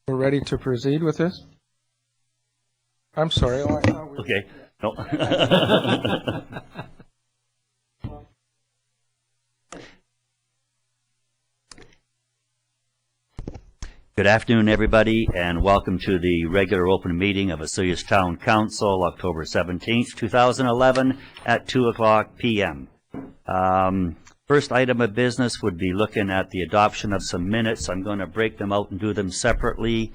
We're ready to proceed with this? I'm sorry. Oh, I thought we were... Okay. No. Good afternoon, everybody, and welcome to the regular open meeting of Osoyoos Town Council, October 17th, 2011, at 2:00 p.m. First item of business would be looking at the adoption of some minutes. I'm going to break them out and do them separately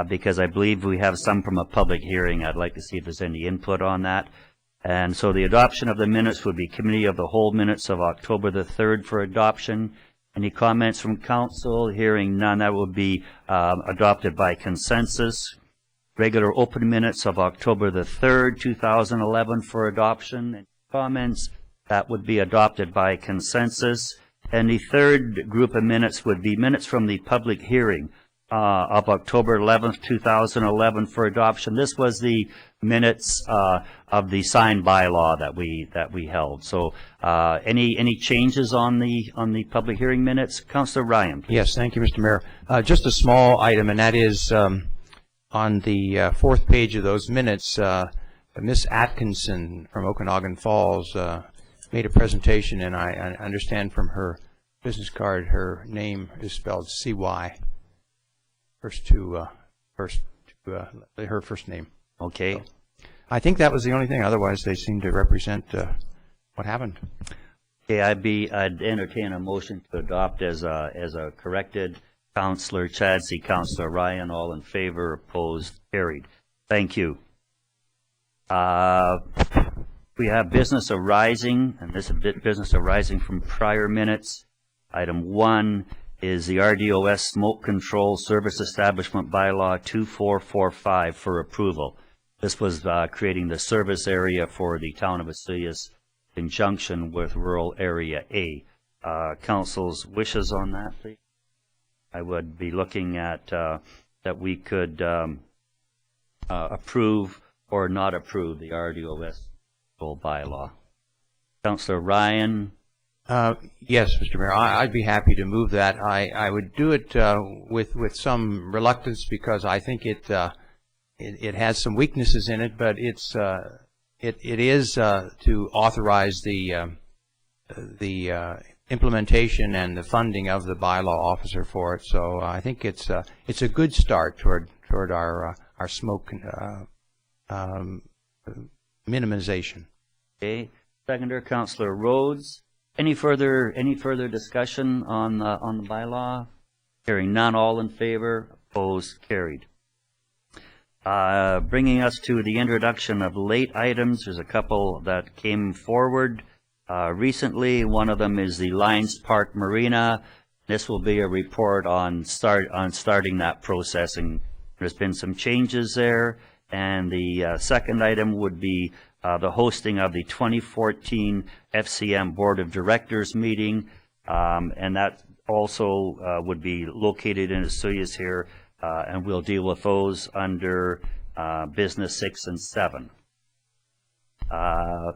because I believe we have some from a public hearing. I'd like to see if there's any input on that. And so the adoption of the minutes would be Committee of the Whole minutes of October the 3rd for adoption. Any comments from council? Hearing none, that would be adopted by consensus. Regular open minutes of October the 3rd, 2011 for adoption. Any comments? That would be adopted by consensus. And the third group of minutes would be minutes from the public hearing of October 11th, 2011 for adoption. This was the minutes of the signed bylaw that we held. So any changes on the public hearing minutes? Councillor Ryan, please. Yes, thank you, Mr. Mayor. Just a small item, and that is on the fourth page of those minutes, Miss Atkinson from Okanagan Falls made a presentation, and I understand from her business card her name is spelled C-Y. Her first name. Okay. So I think that was the only thing. Otherwise, they seem to represent what happened. Okay, I'd entertain a motion to adopt as a corrected. Councillor Chadsey, Councillor Ryan, all in favor, opposed, carried. Thank you. We have business arising, and this is business arising from prior minutes. Item 1 is the RDOS Smoke Control Service Establishment Bylaw 2445 for approval. This was creating the service area for the town of Osoyoos in conjunction with rural area A. Council's wishes on that, please? I would be looking at that we could approve or not approve the RDOS bylaw. Councillor Ryan? Yes, Mr. Mayor, I'd be happy to move that. I would do it with some reluctance because I think it has some weaknesses in it, but it is to authorize the implementation and the funding of the bylaw officer for it. So I think it's a good start toward our smoke minimization. Okay. Seconder, Councillor Rhodes. Any further discussion on the bylaw? Hearing none, all in favor, opposed, carried. Bringing us to the introduction of late items. There's a couple that came forward recently. One of them is the Lions Park Marina. This will be a report on starting that process, and there's been some changes there. And the second item would be the hosting of the 2014 FCM Board of Directors meeting, and that also would be located in Osoyoos here, and we'll deal with those under business 6 and 7.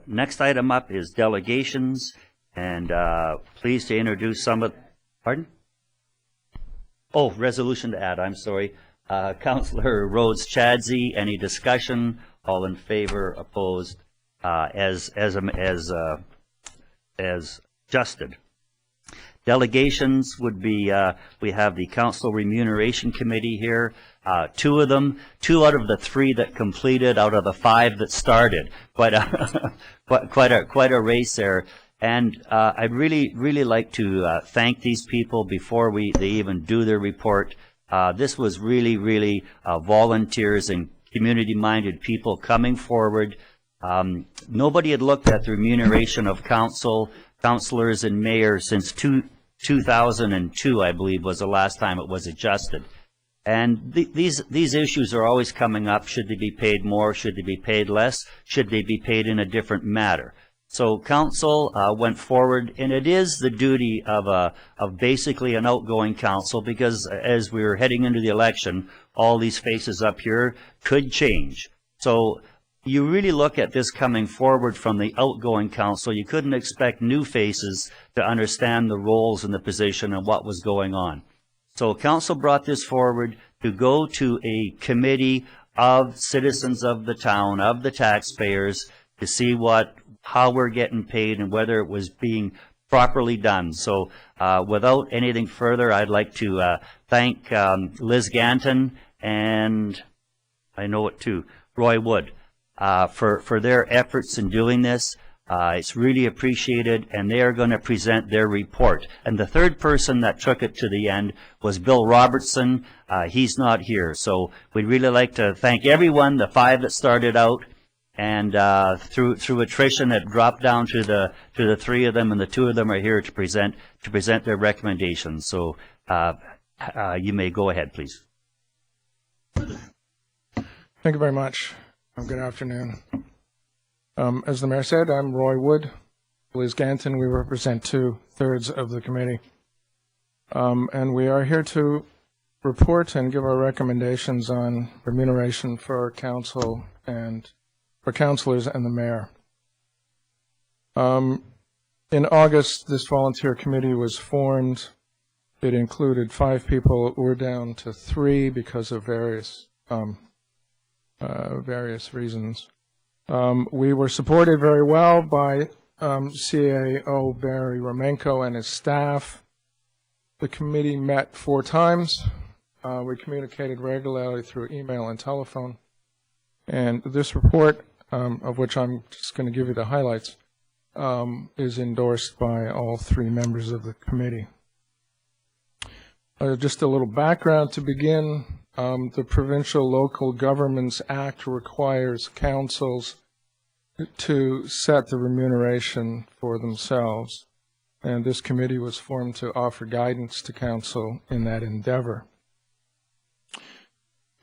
Next item up is delegations, and pleased to introduce some of, pardon? Oh, resolution to add, I'm sorry. Councillor Rhodes Chadsey, any discussion? All in favor, opposed, as adjusted. Delegations would be, we have the Council Remuneration Committee here. Two out of the 3 that completed, out of the 5 that started. Quite a race there. And I'd really like to thank these people before they even do their report. This was really volunteers and community-minded people coming forward. Nobody had looked at the remuneration of councillors and mayors since 2002, I believe, was the last time it was adjusted. And these issues are always coming up. Should they be paid more? Should they be paid less? Should they be paid in a different manner? So council went forward, and it is the duty of basically an outgoing council, because as we were heading into the election, all these faces up here could change. So you really look at this coming forward from the outgoing council. You couldn't expect new faces to understand the roles and the position and what was going on. So council brought this forward. to go to a committee of citizens of the town, of the taxpayers, to see how we're getting paid and whether it was being properly done. So without anything further, I'd like to thank Liz Ganton and I know it too, Roy Wood, for their efforts in doing this. It's really appreciated, and they are going to present their report. And the third person that took it to the end was Bill Robertson. He's not here. So we'd really like to thank everyone, the 5 that started out, and through attrition it dropped down to the 3 of them, and the 2 of them are here to present their recommendations. So you may go ahead, please. Thank you very much. Good afternoon. As the mayor said, I'm Roy Wood. Liz Ganton, we represent 2/3 of the committee. And we are here to report and give our recommendations on remuneration for council and for councilors and the mayor. In August, this volunteer committee was formed. It included 5 people. We're down to 3 because of various reasons. We were supported very well by CAO Barry Romenko and his staff. The committee met 4 times. We communicated regularly through email and telephone. And this report, of which I'm just going to give you the highlights, is endorsed by all 3 members of the committee. Just a little background to begin. The Provincial Local Governments Act requires councils to set the remuneration for themselves, and this committee was formed to offer guidance to council in that endeavor.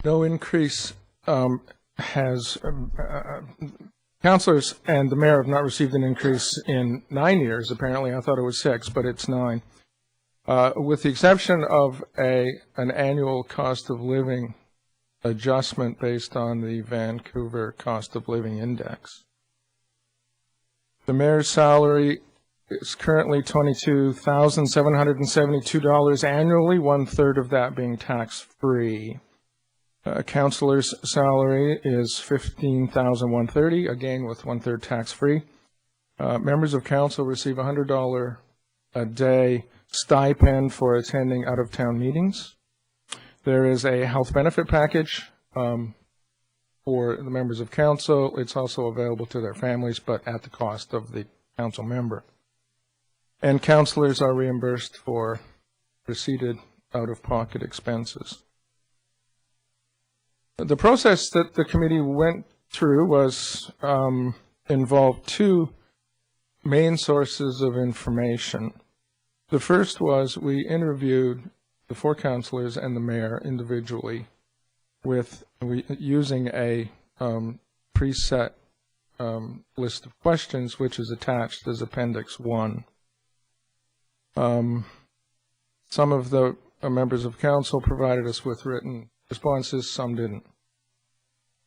No increase councilors and the mayor have not received an increase in 9 years, apparently. I thought it was 6, but it's 9. With the exception of an annual cost of living adjustment based on the Vancouver Cost of Living Index. The mayor's salary is currently $22,772 annually, 1/3 of that being tax-free. Councilor's salary is $15,130, again with 1/3 tax-free. Members of council receive $100 a day stipend for attending out-of-town meetings. There is a health benefit package for the members of council. It's also available to their families, but at the cost of the council member. And councilors are reimbursed for receipted out-of-pocket expenses. The process that the committee went through involved 2 main sources of information. The first was we interviewed the 4 councilors and the mayor individually using a preset list of questions, which is attached as Appendix 1. Some of the members of council provided us with written responses, some didn't.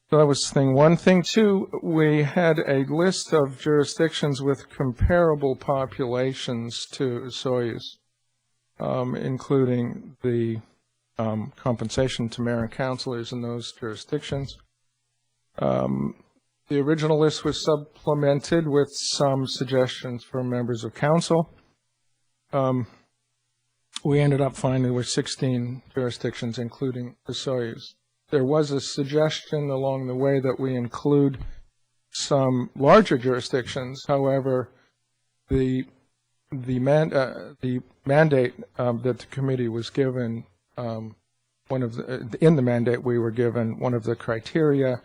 So that was thing 1. Thing 2, we had a list of jurisdictions with comparable populations to Soyuz, including the compensation to mayor and councilors in those jurisdictions. The original list was supplemented with some suggestions from members of council. We ended up finding there were 16 jurisdictions, including the Soyuz. There was a suggestion along the way that we include some larger jurisdictions. However, the mandate that the committee was given, in the mandate we were given, one of the criteria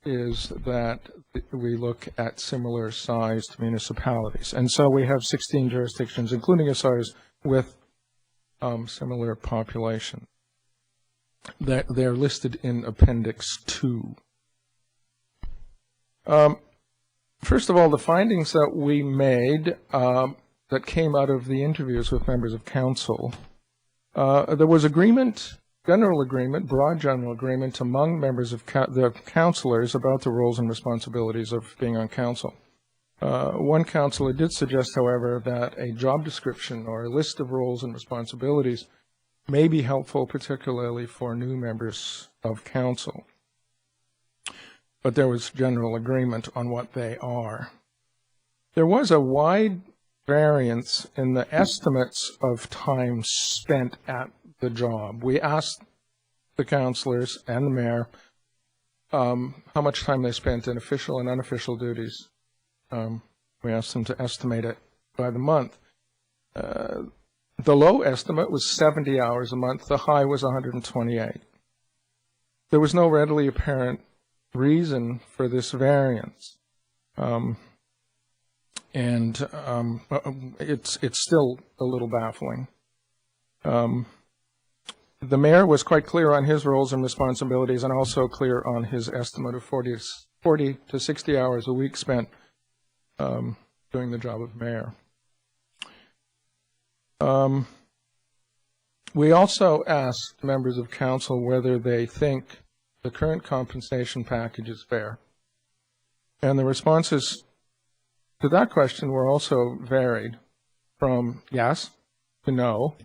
is that we look at similar sized municipalities. And so we have 16 jurisdictions, including Soyuz, with similar population. They're listed in Appendix 2. First of all, the findings that we made that came out of the interviews with members of council, there was agreement, broad general agreement among members of the councilors about the roles and responsibilities of being on council. One councilor did suggest, however, that a job description or a list of roles and responsibilities may be helpful, particularly for new members of council. But there was general agreement on what they are. There was a wide variance in the estimates of time spent at the job. We asked the councilors and the mayor how much time they spent in official and unofficial duties. We asked them to estimate it by the month. The low estimate was 70 hours a month. The high was 128. There was no readily apparent reason for this variance. It's still a little baffling. The mayor was quite clear on his roles and responsibilities, and also clear on his estimate of 40 to 60 hours a week spent doing the job of mayor. We also asked members of council whether they think the current compensation package is fair. And the responses to that question were also varied, from yes to no,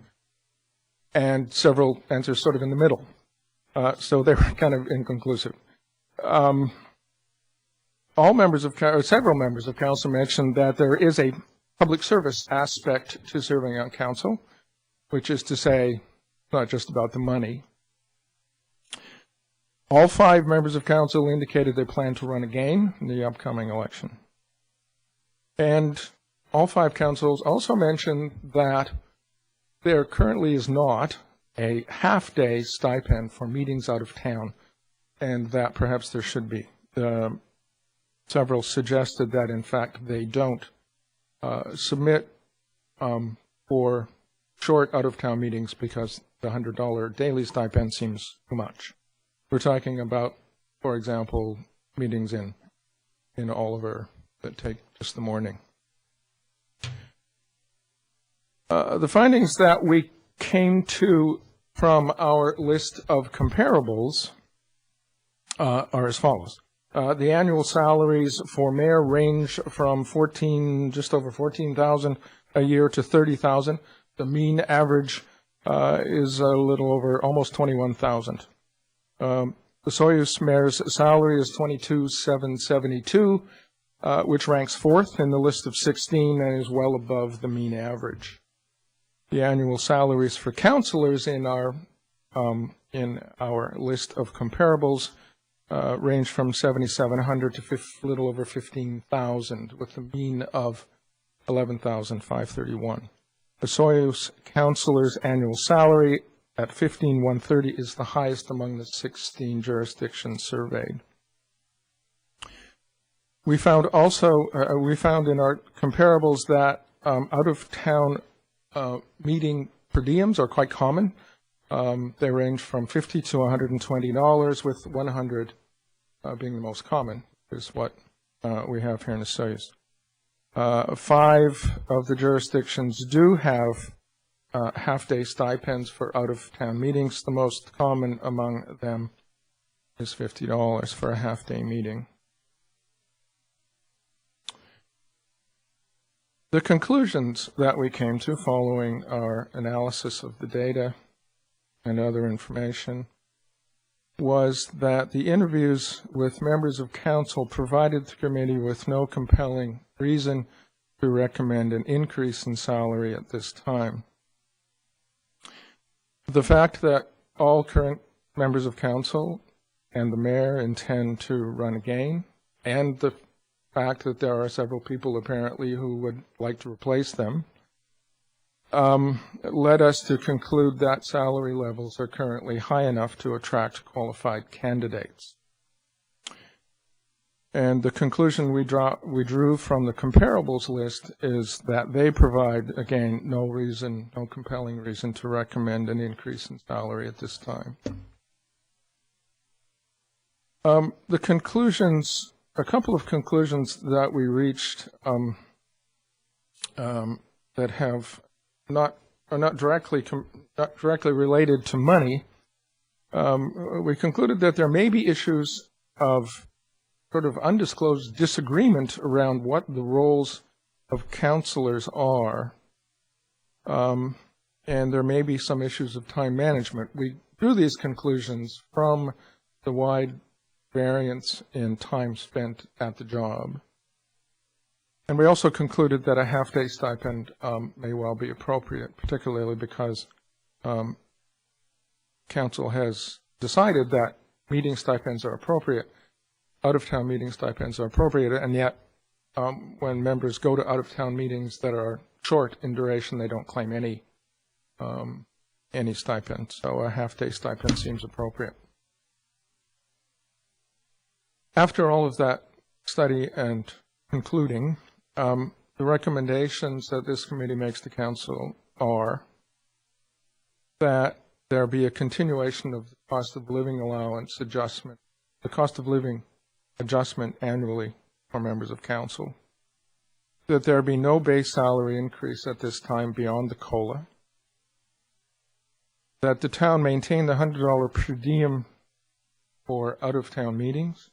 and several answers sort of in the middle. So they were kind of inconclusive. Several members of council mentioned that there is a public service aspect to serving on council, which is to say, not just about the money. All 5 members of council indicated they plan to run again in the upcoming election. And all 5 councils also mentioned that there currently is not a half-day stipend for meetings out of town, and that perhaps there should be. Several suggested that, in fact, they don't submit for short out-of-town meetings because the $100 daily stipend seems too much. We're talking about, for example, meetings in Oliver that take just the morning. The findings that we came to from our list of comparables are as follows. The annual salaries for mayor range from just over 14,000 a year to 30,000. The mean average is a little over almost 21,000. The Soyuz mayor's salary is 22,772, which ranks 4th in the list of 16 and is well above the mean average. The annual salaries for councilors in our list of comparables range from 7,700 to a little over 15,000, with a mean of 11,531. The Soyuz councilor's annual salary at 15,130 is the highest among the 16 jurisdictions surveyed. We found in our comparables that out-of-town meeting per diems are quite common. They range from $50 to $120, with 100 being the most common, is what we have here in the Soyuz. 5 of the jurisdictions do have half-day stipends for out-of-town meetings. The most common among them is $50 for a half-day meeting. The conclusions that we came to following our analysis of the data and other information was that the interviews with members of council provided the committee with no compelling reason to recommend an increase in salary at this time. The fact that all current members of council and the mayor intend to run again, and the fact that there are several people apparently who would like to replace them, led us to conclude that salary levels are currently high enough to attract qualified candidates. And the conclusion we drew from the comparables list is that they provide, again, no compelling reason to recommend an increase in salary at this time. The conclusions, a couple of conclusions that we reached that are not directly related to money. We concluded that there may be issues of sort of undisclosed disagreement around what the roles of counselors are, and there may be some issues of time management. We drew these conclusions from the wide variance in time spent at the job. And we also concluded that a half-day stipend may well be appropriate, particularly because Council has decided that meeting stipends are appropriate, out-of-town meeting stipends are appropriate, and yet when members go to out-of-town meetings that are short in duration, they don't claim any stipend. So a half-day stipend seems appropriate. After all of that study and concluding, the recommendations that this committee makes to Council are that there be a continuation of the cost of living allowance adjustment, the cost of living adjustment annually for members of Council, that there be no base salary increase at this time beyond the COLA, that the town maintain the $100 per diem for out-of-town meetings,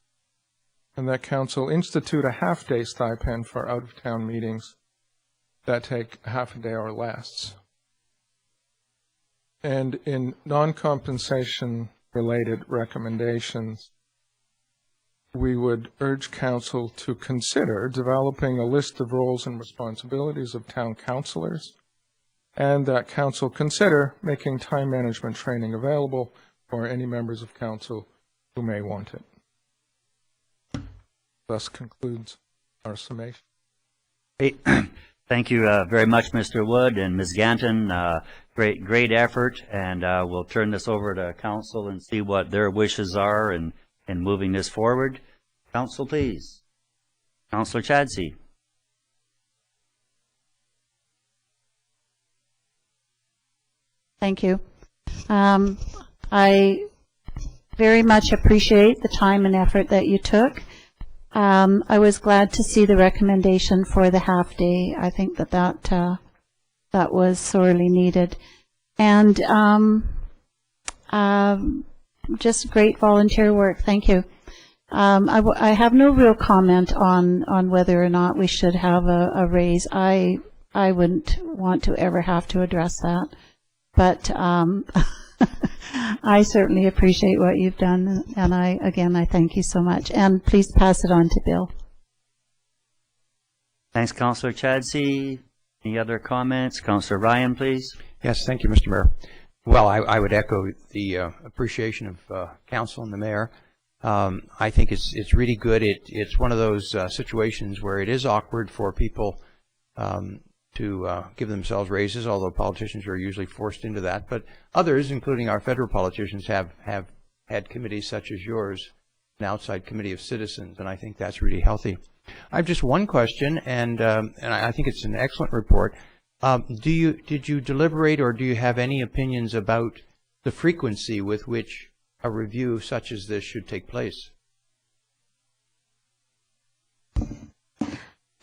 and that Council institute a half-day stipend for out-of-town meetings that take half a day or less. And in non-compensation related recommendations, we would urge Council to consider developing a list of roles and responsibilities of town councilors, and that Council consider making time management training available for any members of Council who may want it. Thus concludes our summation. Hey, thank you very much, Mr. Wood and Ms. Ganton. Great effort, and we'll turn this over to Council and see what their wishes are in moving this forward. Council, please. Councillor Chadsey. Thank you. I very much appreciate the time and effort that you took. I was glad to see the recommendation for the half day. I think that was sorely needed. And just great volunteer work. Thank you. I have no real comment on whether or not we should have a raise. I wouldn't want to ever have to address that. But I certainly appreciate what you've done, and I thank you so much. And please pass it on to Bill. Thanks, Councillor Chadsey. Any other comments? Councillor Ryan, please. Yes, thank you, Mr. Mayor. Well, I would echo the appreciation of Council and the Mayor. I think it's really good. It's one of those situations where it is awkward for people to give themselves raises, although politicians are usually forced into that. But others, including our federal politicians, have had committees such as yours, an outside committee of citizens, and I think that's really healthy. I have just one question, and I think it's an excellent report. Did you deliberate, or do you have any opinions about the frequency with which a review such as this should take place?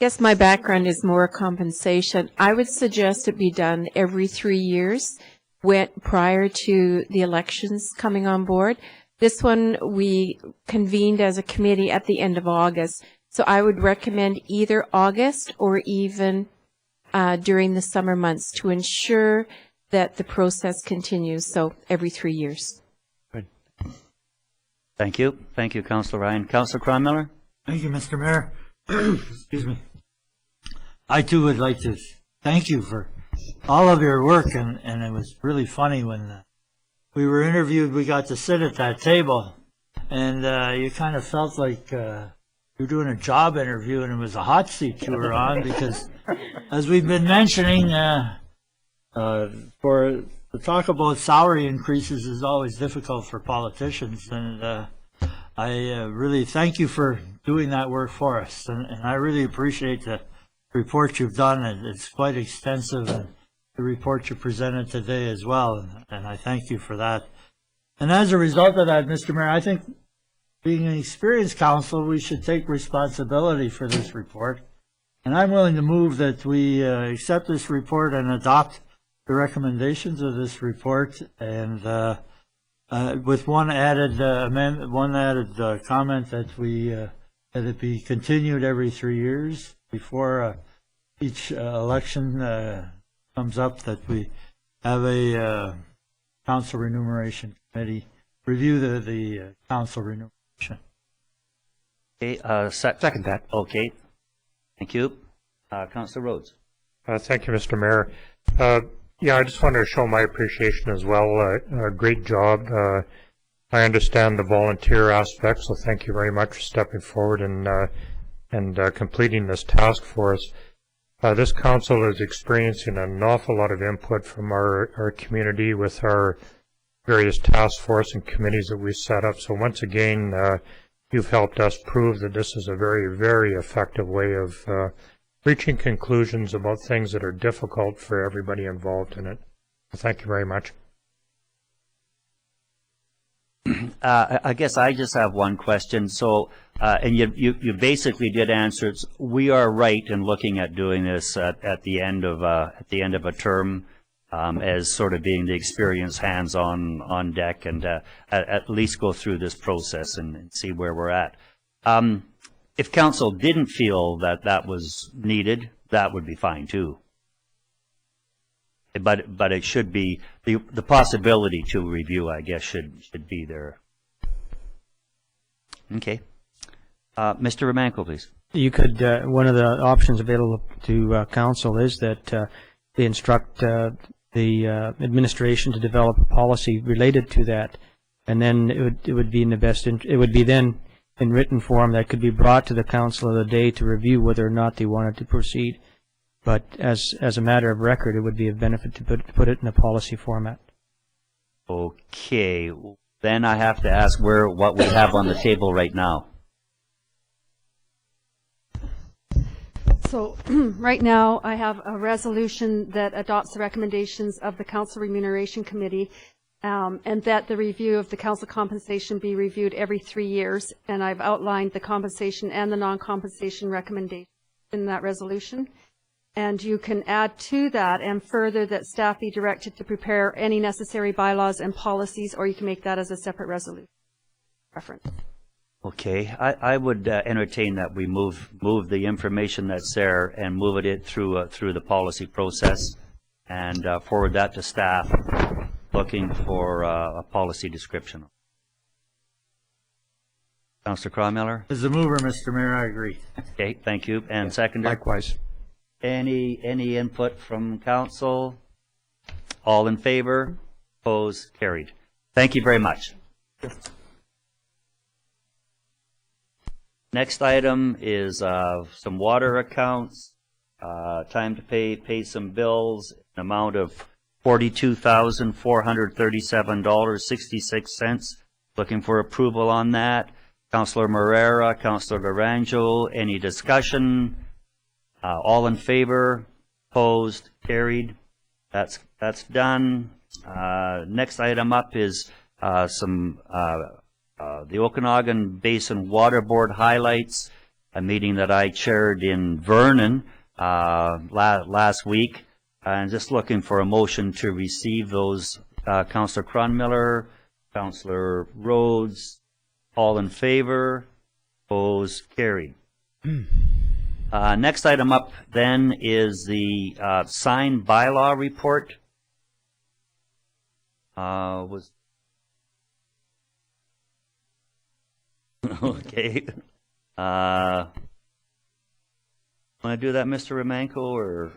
Yes, my background is more compensation. I would suggest it be done every 3 years prior to the elections coming on board. This one we convened as a committee at the end of August. So I would recommend either August or even during the summer months to ensure that the process continues. So every 3 years. Good. Thank you. Thank you, Councillor Ryan. Councillor Cronmiller? Thank you, Mr. Mayor. Excuse me. I too would like to thank you for all of your work, and it was really funny when we were interviewed. We got to sit at that table, and you kind of felt like you were doing a job interview, and it was a hot seat you were on because, as we've been mentioning, to talk about salary increases is always difficult for politicians, and I really thank you for doing that work for us, and I really appreciate the report you've done. It's quite extensive, and the report you presented today as well, and I thank you for that. And as a result of that, Mr. Mayor, I think being an experienced council, we should take responsibility for this report, and I'm willing to move that we accept this report and adopt the recommendations of this report, and with one added comment that that it be continued every 3 years before each election comes up, that we have a council remuneration committee review the council remuneration. Okay, Second that. Okay, thank you. Councillor Rhodes. Thank you, Mr. Mayor. Yeah, I just wanted to show my appreciation as well. Great job. I understand the volunteer aspect, so thank you very much for stepping forward and completing this task for us. This council is experiencing an awful lot of input from our community with our various task force and committees that we set up. So once again, you've helped us prove that this is a very, very effective way of reaching conclusions about things that are difficult for everybody involved in it. Thank you very much. I guess I just have one question. So, and you basically did answer it. We are right in looking at doing this at the end of a term, as sort of being the experienced hands on deck, and at least go through this process and see where we're at. If council didn't feel that that was needed, that would be fine too. But it should be, the possibility to review, I guess, should be there. Okay. Mr. Romanko, please. You could, one of the options available to council is that they instruct the administration to develop a policy related to that, and then it would be in the best, it would be then in written form that could be brought to the council of the day to review whether or not they wanted to proceed. But as a matter of record, it would be of benefit to put it in a policy format. Okay. Then I have to ask what we have on the table right now. So right now, I have a resolution that adopts the recommendations of the Council Remuneration Committee, and that the review of the council compensation be reviewed every 3 years. And I've outlined the compensation and the non-compensation recommendations in that resolution. And you can add to that and further that staff be directed to prepare any necessary bylaws and policies, or you can make that as a separate resolution reference. Okay, I would entertain that we move the information that's there and move it through the policy process, and forward that to staff, looking for a policy description. Councillor Cronmiller? As a mover, Mr. Mayor, I agree. Okay, thank you. And seconder? Likewise. Any input from council? All in favor? Opposed? Carried. Thank you very much. Next item is some water accounts. Time to pay some bills. An amount of $42,437.66. Looking for approval on that. Councillor Moreira, Councillor Laranjo, any discussion? All in favor? Opposed? Carried. That's done. Next item up is the Okanagan Basin Water Board highlights, a meeting that I chaired in Vernon last week. And just looking for a motion to receive those. Councillor Cronmiller, Councillor Rhodes, all in favor? Opposed? Carried. Next item up then is the signed bylaw report. Okay. Want to do that, Mr. Romanko, or?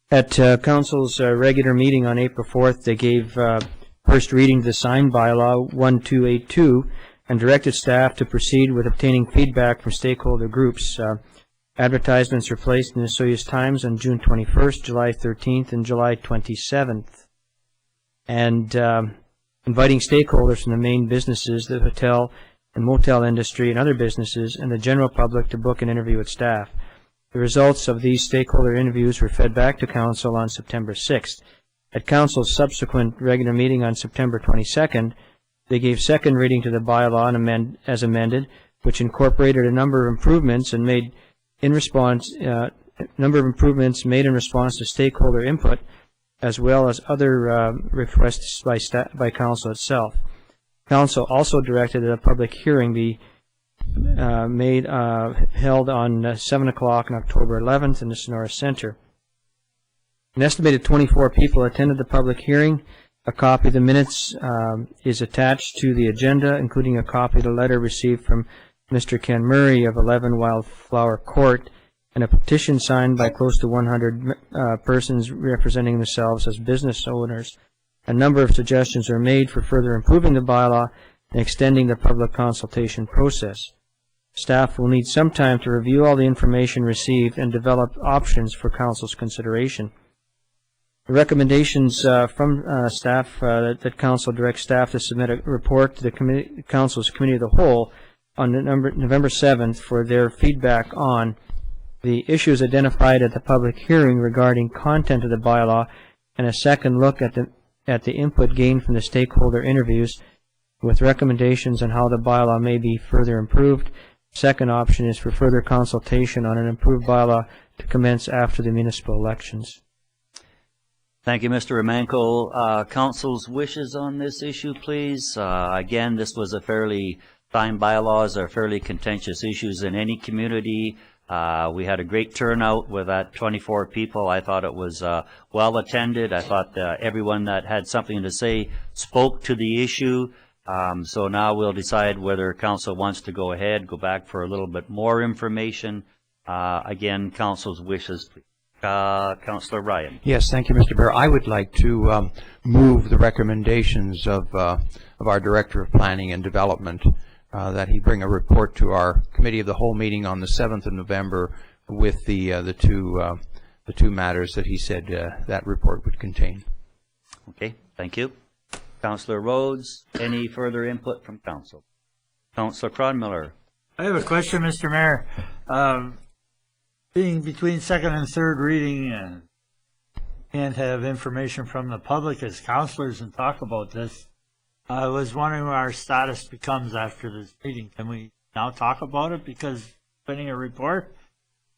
At council's regular meeting on April 4th, they gave first reading to the signed bylaw 1282 and directed staff to proceed with obtaining feedback from stakeholder groups. Advertisements were placed in the Soyuz Times on June 21st, July 13th, and July 27th. And inviting stakeholders from the main businesses, the hotel and motel industry and other businesses, and the general public to book an interview with staff. The results of these stakeholder interviews were fed back to Council on September 6th. At Council's subsequent regular meeting on September 22nd, they gave second reading to the bylaw as amended, which incorporated a number of improvements and made in response to stakeholder input, as well as other requests by Council itself. Council also directed that a public hearing be held on 7 o'clock on October 11th in the Sonora Center. An estimated 24 people attended the public hearing. A copy of the minutes is attached to the agenda, including a copy of the letter received from Mr. Ken Murray of 11 Wildflower Court, and a petition signed by close to 100 persons representing themselves as business owners. A number of suggestions are made for further improving the bylaw and extending the public consultation process. Staff will need some time to review all the information received and develop options for Council's consideration. The recommendations from staff that Council directs staff to submit a report to the Council's Committee of the Whole on November 7th for their feedback on the issues identified at the public hearing regarding content of the bylaw, and a second look at the input gained from the stakeholder interviews with recommendations on how the bylaw may be further improved. Second option is for further consultation on an improved bylaw to commence after the municipal elections. Thank you, Mr. Romanko. Council's wishes on this issue, please. Again, this was a sign bylaws are fairly contentious issues in any community. We had a great turnout with that 24 people. I thought it was well attended. I thought everyone that had something to say spoke to the issue. So now we'll decide whether Council wants to go ahead, go back for a little bit more information. Again, Council's wishes, please. Councillor Ryan. Yes, thank you, Mr. Bear. I would like to move the recommendations of our Director of Planning and Development that he bring a report to our Committee of the Whole meeting on the 7th of November with the two matters that he said that report would contain. Okay, thank you. Councillor Rhodes, any further input from Council? Councillor Cronmiller. I have a question, Mr. Mayor. Being between second and third reading, can't have information from the public as councillors and talk about this. I was wondering what our status becomes after this meeting. Can we now talk about it because putting a report?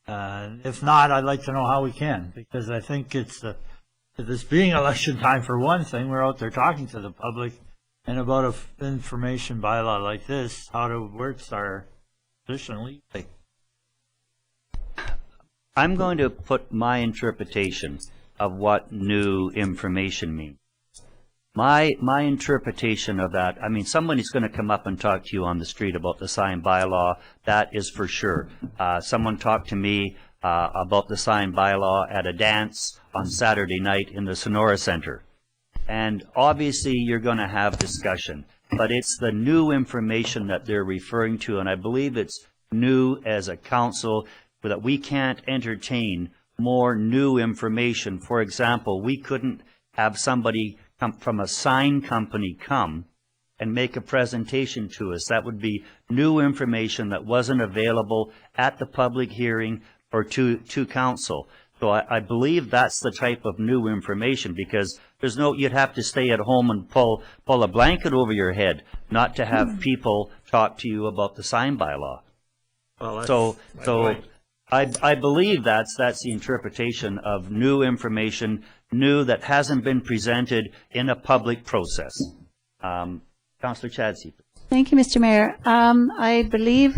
If not, I'd like to know how we can, because I think it's this being election time for one thing, we're out there talking to the public, and about an information bylaw like this, how to word our position legally. I'm going to put my interpretation of what new information means. My interpretation of that, I mean, somebody's going to come up and talk to you on the street about the sign bylaw, that is for sure. Someone talked to me about the sign bylaw at a dance on Saturday night in the Sonora Center. And obviously you're going to have discussion, but it's the new information that they're referring to, and I believe it's new as a council, that we can't entertain more new information. For example, we couldn't have somebody come from a sign company come and make a presentation to us. That would be new information that wasn't available at the public hearing or to council. So I believe that's the type of new information, because there's you'd have to stay at home and pull a blanket over your head not to have people talk to you about the sign bylaw. Well, so I believe that's the interpretation of new information, new that hasn't been presented in a public process. Councillor Chadsey. Thank you, Mr. Mayor. I believe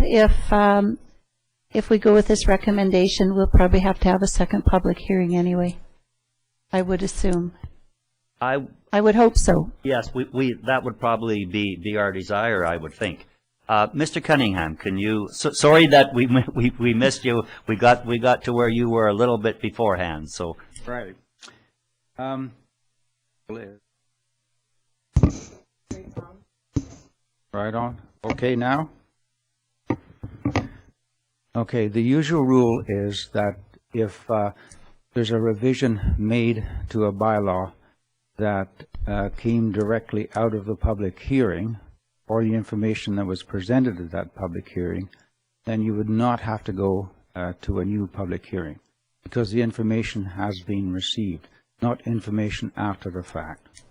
if we go with this recommendation, we'll probably have to have a second public hearing anyway. I would assume. I would hope so. Yes, that would probably be our desire, I would think. Mr. Cunningham, can you? Sorry that we missed you. We got to where you were a little bit beforehand. So right. Right on. Okay now. Okay. The usual rule is that if there's a revision made to a bylaw that came directly out of the public hearing, or the information that was presented at that public hearing, then you would not have to go to a new public hearing, because the information has been received, not information after the fact.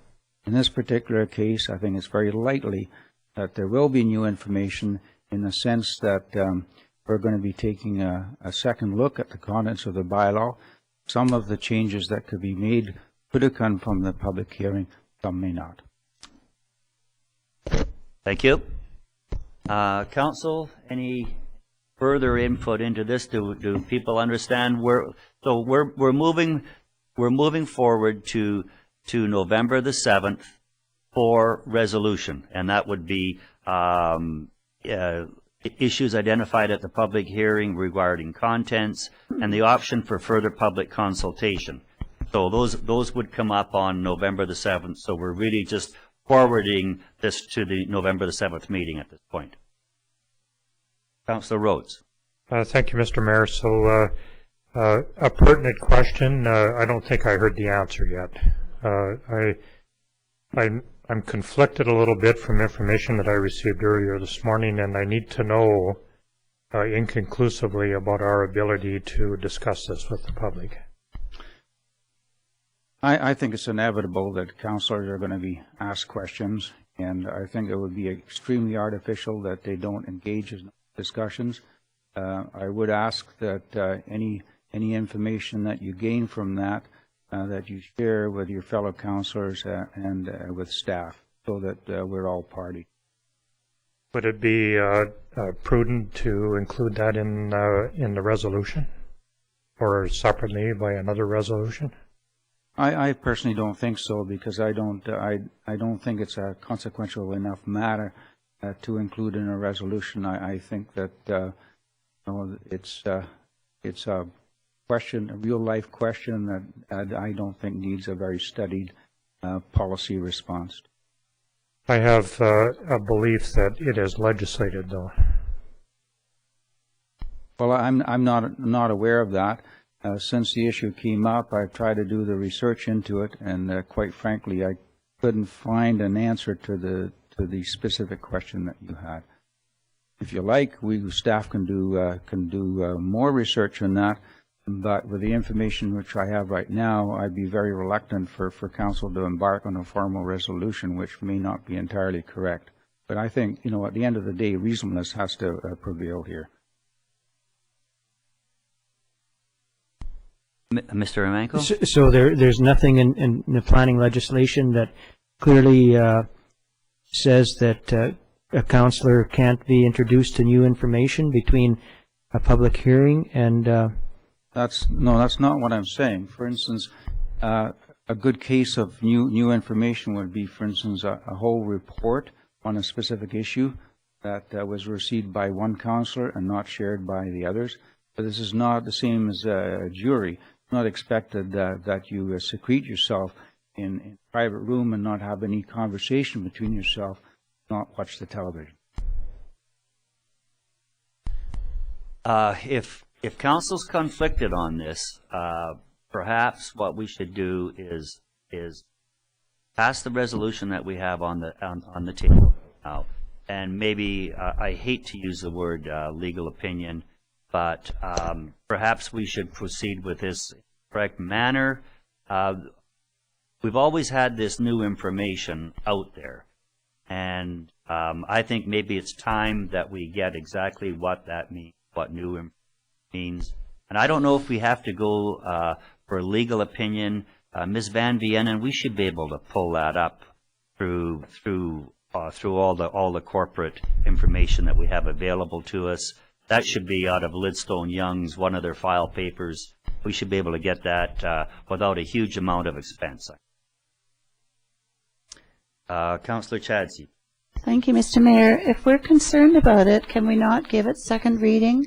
In this particular case, I think it's very likely that there will be new information, in the sense that we're going to be taking a second look at the contents of the bylaw. Some of the changes that could be made could have come from the public hearing, some may not. Thank you. Council, any further input into this? Do people understand we're moving we're moving forward to November the 7th for resolution, and that would be issues identified at the public hearing regarding contents and the option for further public consultation. So those would come up on November the 7th, so we're really just forwarding this to the November the 7th meeting at this point. Councillor Rhodes. Thank you, Mr. Mayor. So a pertinent question. I don't think I heard the answer yet. I'm conflicted a little bit from information that I received earlier this morning, and I need to know inconclusively about our ability to discuss this with the public. I think it's inevitable that councillors are going to be asked questions, and I think it would be extremely artificial that they don't engage in discussions. I would ask that any information that you gain from that that you share with your fellow councillors and with staff, so that we're all party. Would it be prudent to include that in the resolution, or separately by another resolution? I personally don't think so, because I don't think it's a consequential enough matter to include in a resolution. I think that it's a question, a real life question that I don't think needs a very studied policy response. I have a belief that it is legislated, though. Well, I'm not aware of that. Since the issue came up, I've tried to do the research into it, and quite frankly, I couldn't find an answer to the specific question that you had. If you like, staff can do more research on that, but with the information which I have right now, I'd be very reluctant for council to embark on a formal resolution, which may not be entirely correct. But I think, at the end of the day, reasonableness has to prevail here. Mr. Emanko? So there's nothing in the planning legislation that clearly says that a councillor can't be introduced to new information between a public hearing and... That's not what I'm saying. For instance, a good case of new information would be, for instance, a whole report on a specific issue that was received by one councillor and not shared by the others. But this is not the same as a jury. It's not expected that you secrete yourself in a private room and not have any conversation between yourself, not watch the television. If council's conflicted on this, perhaps what we should do is pass the resolution that we have on the table now, and maybe I hate to use the word legal opinion, but perhaps we should proceed with this in the correct manner. We've always had this new information out there, and I think maybe it's time that we get exactly what that means, what new information means. And I don't know if we have to go for a legal opinion. Ms. Van Vienen, we should be able to pull that up through all the corporate information that we have available to us. That should be out of Lidstone Young's, one of their file papers. We should be able to get that without a huge amount of expense. Councillor Chadsey. Thank you, Mr. Mayor. If we're concerned about it, can we not give it second reading?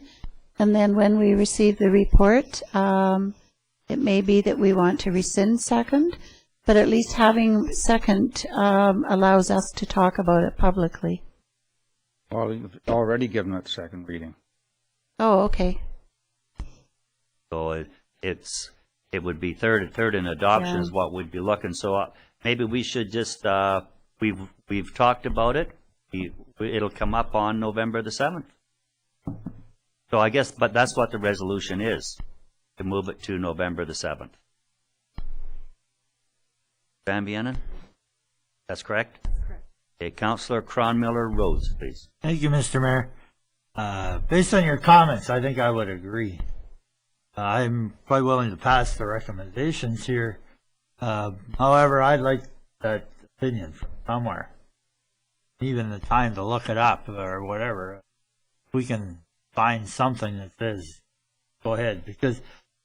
And then when we receive the report, it may be that we want to rescind second, but at least having second allows us to talk about it publicly. Well, you've already given it second reading. Oh, okay. So it would be third in adoption is what we'd be looking. So maybe we should just we've talked about it. It'll come up on November the 7th. So I guess, but that's what the resolution is, to move it to November the 7th. Van Vienen? That's correct? Correct. Okay, Councillor Cronmiller Rhodes, please. Thank you, Mr. Mayor. Based on your comments, I think I would agree. I'm quite willing to pass the recommendations here. However, I'd like that opinion from somewhere. Even the time to look it up or whatever. We can find something that says, go ahead, because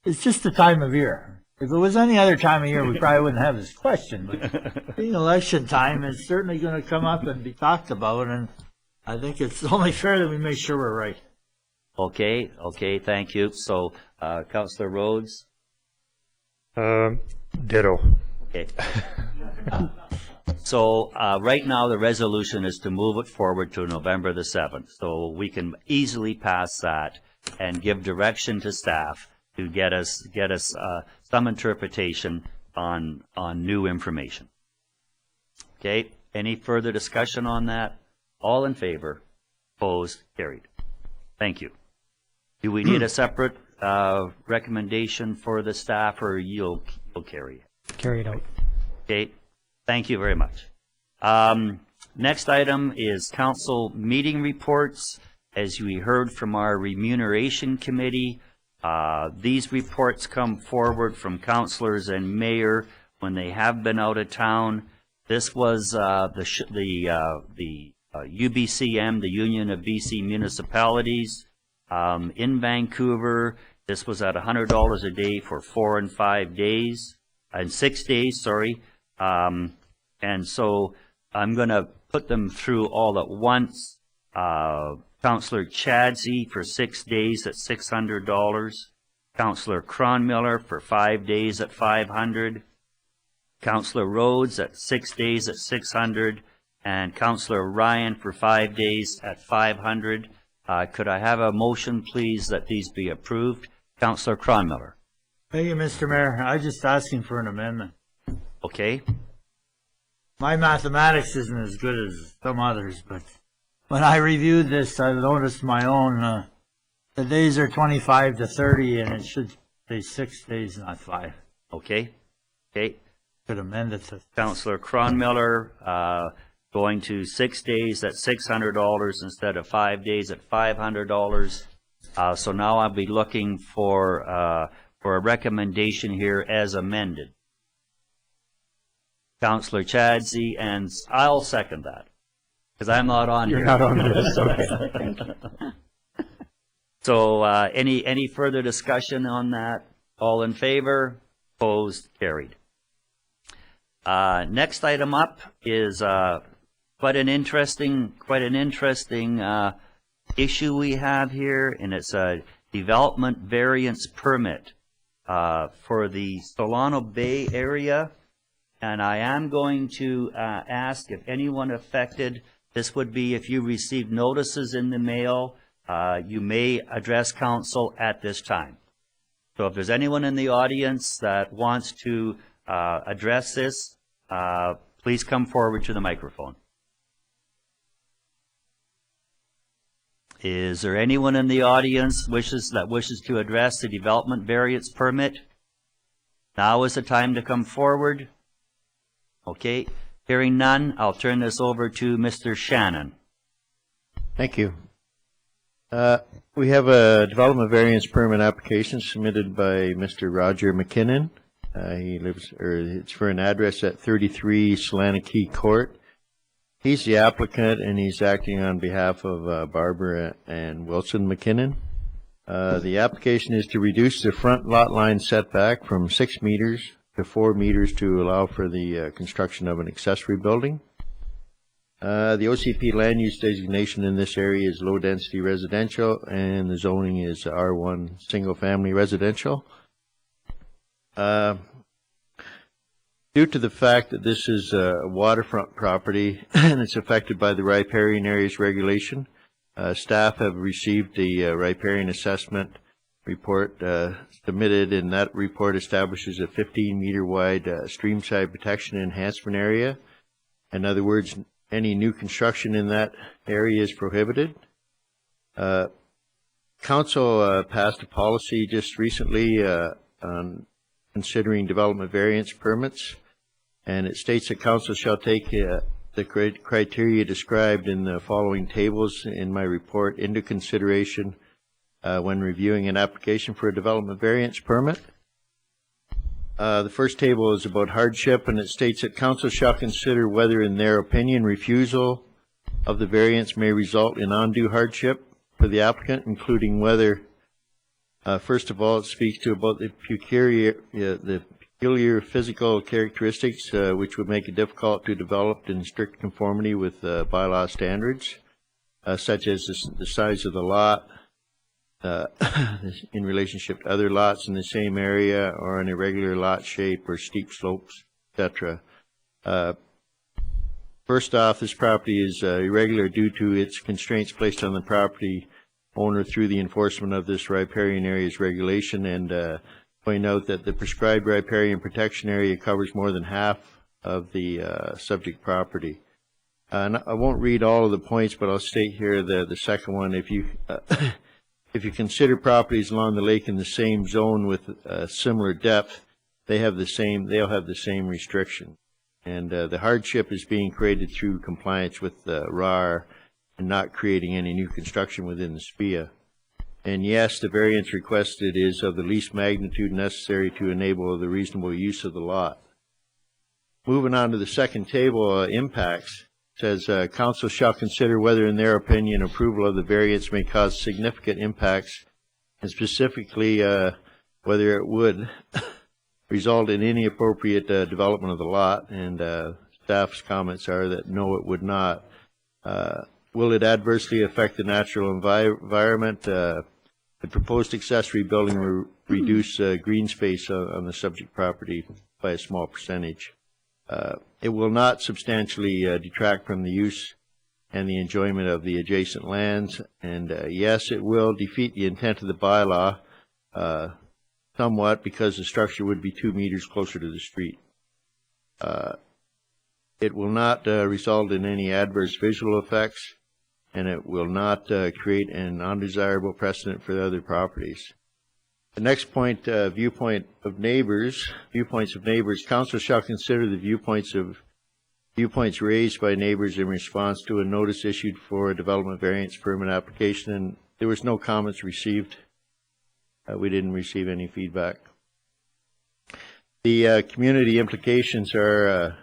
it's just the time of year. If it was any other time of year, we probably wouldn't have this question, but being election time, it's certainly going to come up and be talked about, and I think it's only fair that we make sure we're right. Okay, thank you. So, Councillor Rhodes? Ditto. Okay. So, right now, the resolution is to move it forward to November the 7th. So we can easily pass that and give direction to staff to get us some interpretation on new information. Okay, any further discussion on that? All in favor? Opposed? Carried. Thank you. Do we need a separate recommendation for the staff, or you'll carry it? Carry it out. Okay, thank you very much. Next item is council meeting reports. As we heard from our remuneration committee, these reports come forward from councillors and mayor when they have been out of town. This was the UBCM, the Union of BC Municipalities, in Vancouver. This was at $100 a day for 4 and 5 days, and 6 days, sorry. And so I'm going to put them through all at once. Councillor Chadsey for 6 days at $600. Councillor Cronmiller for 5 days at $500. Councillor Rhodes at 6 days at $600. And Councillor Ryan for 5 days at $500. Could I have a motion, please, that these be approved? Councillor Cronmiller. Thank you, Mr. Mayor. I'm just asking for an amendment. Okay. My mathematics isn't as good as some others, but when I reviewed this, I noticed my own, the days are 25 to 30, and it should say 6 days, not 5. Okay. Could amend it to... Councillor Cronmiller, going to 6 days at $600 instead of 5 days at $500. So now I'll be looking for a recommendation here as amended. Councillor Chadsey, and I'll second that, because I'm not on here. You're not on this, okay. So, any further discussion on that? All in favor? Opposed? Carried. Next item up is quite an interesting issue we have here, and it's a development variance permit for the Solano Bay area. And I am going to ask if anyone affected, this would be if you received notices in the mail, you may address council at this time. So if there's anyone in the audience that wants to address this, please come forward to the microphone. Is there anyone in the audience that wishes to address the development variance permit? Now is the time to come forward. Okay, hearing none, I'll turn this over to Mr. Shannon. Thank you. We have a development variance permit application submitted by Mr. Roger McKinnon. It's for an address at 33 Solana Key Court. He's the applicant, and he's acting on behalf of Barbara and Wilson McKinnon. The application is to reduce the front lot line setback from 6 meters to 4 meters to allow for the construction of an accessory building. The OCP land use designation in this area is low density residential, and the zoning is R1 single family residential. Due to the fact that this is a waterfront property and it's affected by the riparian areas regulation, staff have received the riparian assessment report submitted, and that report establishes a 15-meter wide streamside protection enhancement area. In other words, any new construction in that area is prohibited. Council passed a policy just recently on considering development variance permits, and it states that council shall take the criteria described in the following tables in my report into consideration when reviewing an application for a development variance permit. The first table is about hardship, and it states that council shall consider whether, in their opinion, refusal of the variance may result in undue hardship for the applicant, including whether First of all, it speaks to about the peculiar physical characteristics which would make it difficult to develop in strict conformity with bylaw standards, such as the size of the lot in relationship to other lots in the same area, or an irregular lot shape or steep slopes, etc. First off, this property is irregular due to its constraints placed on the property owner through the enforcement of this riparian areas regulation, and point out that the prescribed riparian protection area covers more than half of the subject property. And I won't read all of the points, but I'll state here the second one. If you if you consider properties along the lake in the same zone with similar depth, they'll have the same restriction. And the hardship is being created through compliance with RAR and not creating any new construction within the SPIA. And yes, the variance requested is of the least magnitude necessary to enable the reasonable use of the lot. Moving on to the second table, impacts, says council shall consider whether in their opinion approval of the variance may cause significant impacts, and specifically whether it would result in any appropriate development of the lot. And staff's comments are that no, it would not. Will it adversely affect the natural environment? The proposed accessory building will reduce green space on the subject property by a small percentage. It will not substantially detract from the use and the enjoyment of the adjacent lands. And yes, it will defeat the intent of the bylaw somewhat, because the structure would be 2 meters closer to the street. It will not result in any adverse visual effects, and it will not create an undesirable precedent for other properties. The next point, viewpoints of neighbors. Council shall consider the viewpoints raised by neighbors in response to a notice issued for a development variance permit application, and there was no comments received. We didn't receive any feedback. The community implications are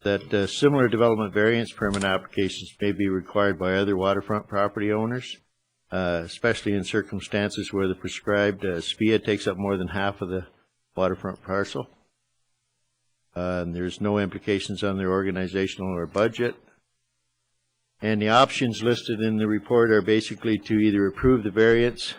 that similar development variance permit applications may be required by other waterfront property owners, especially in circumstances where the prescribed SPIA takes up more than half of the waterfront parcel. There's no implications on their organizational or budget. And the options listed in the report are basically to either approve the variance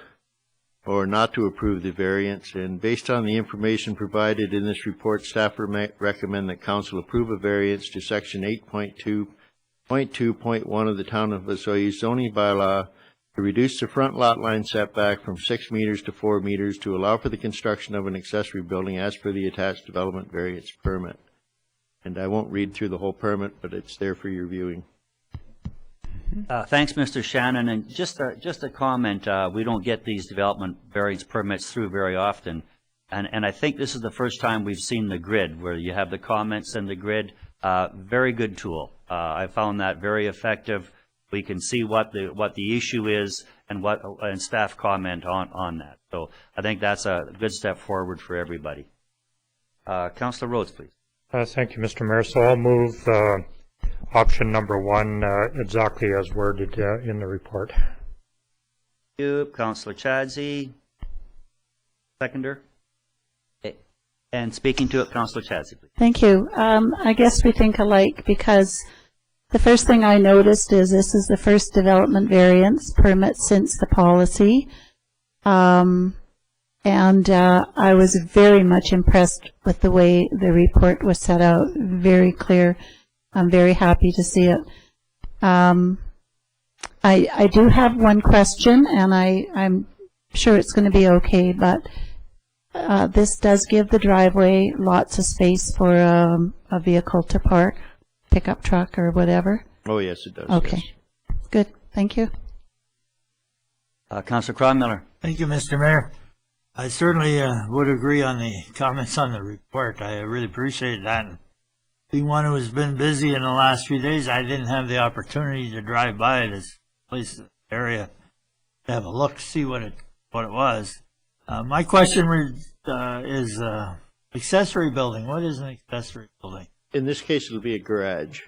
or not to approve the variance. And based on the information provided in this report, staff recommend that council approve a variance to section 8.2.2.1 of the Town of Osoyoos zoning bylaw to reduce the front lot line setback from 6 meters to 4 meters to allow for the construction of an accessory building as per the attached development variance permit. And I won't read through the whole permit, but it's there for your viewing. Thanks, Mr. Shannon. And just a comment, we don't get these development variance permits through very often. And I think this is the first time we've seen the grid, where you have the comments and the grid. Very good tool. I found that very effective. We can see what the issue is and staff comment on that. So I think that's a good step forward for everybody. Councillor Rhodes, please. Thank you, Mr. Mayor. So I'll move option number 1 exactly as worded in the report. Thank you. Councillor Chadsey. Seconder. Okay. And speaking to it, Councillor Chadsey, please. Thank you. I guess we think alike, because the first thing I noticed is this is the first development variance permit since the policy. And I was very much impressed with the way the report was set out. Very clear. I'm very happy to see it. I do have one question, and I'm sure it's going to be okay, but this does give the driveway lots of space for a vehicle to park, pickup truck or whatever. Oh, yes, it does. Okay. Yes. Good. Thank you. Councillor Cronmiller. Thank you, Mr. Mayor. I certainly would agree on the comments on the report. I really appreciate that. Being one who has been busy in the last few days, I didn't have the opportunity to drive by this place, area, to have a look, see what it was. My question is accessory building. What is an accessory building? In this case, it'll be a garage.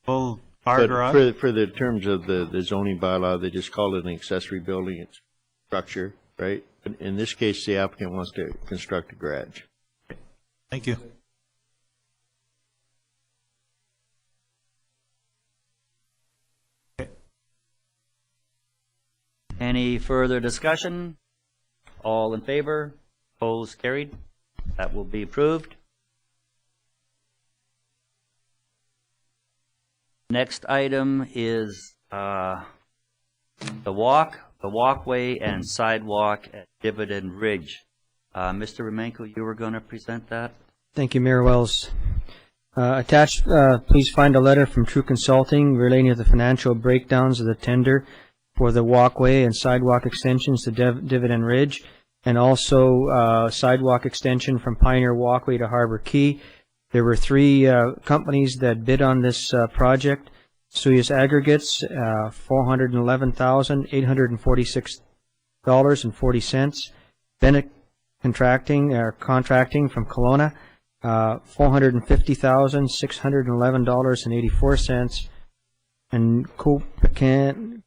Full car garage? For the terms of the zoning bylaw, they just call it an accessory building. It's structure, right? But in this case, the applicant wants to construct a garage. Thank you. Any further discussion? All in favor? Opposed? Carried? That will be approved. Next item is the walkway and sidewalk at Dividend Ridge. Mr. Remenko, you were going to present that? Thank you, Mayor Wells. Attached, please find a letter from True Consulting relating to the financial breakdowns of the tender for the walkway and sidewalk extensions to Dividend Ridge, and also sidewalk extension from Pioneer Walkway to Harbor Key. There were three companies that bid on this project. Suyas Aggregates, $411,846.40. Bennett Contracting from Kelowna, $450,611.84. And Kupkan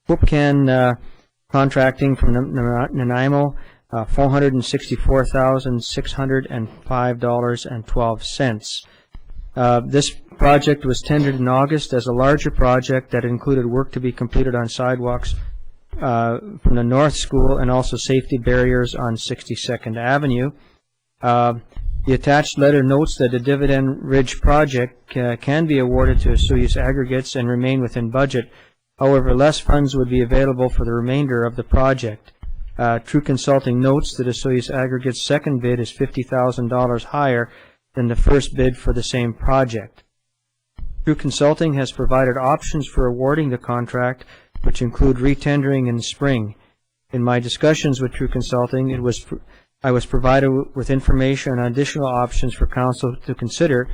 Contracting from Nanaimo, $464,605.12. This project was tendered in August as a larger project that included work to be completed on sidewalks from the North School and also safety barriers on 62nd Avenue. The attached letter notes that the Dividend Ridge project can be awarded to Suyas Aggregates and remain within budget. However, less funds would be available for the remainder of the project. True Consulting notes that Suyas Aggregates' second bid is $50,000 higher than the first bid for the same project. True Consulting has provided options for awarding the contract, which include retendering in the spring. In my discussions with True Consulting, I was provided with information on additional options for Council to consider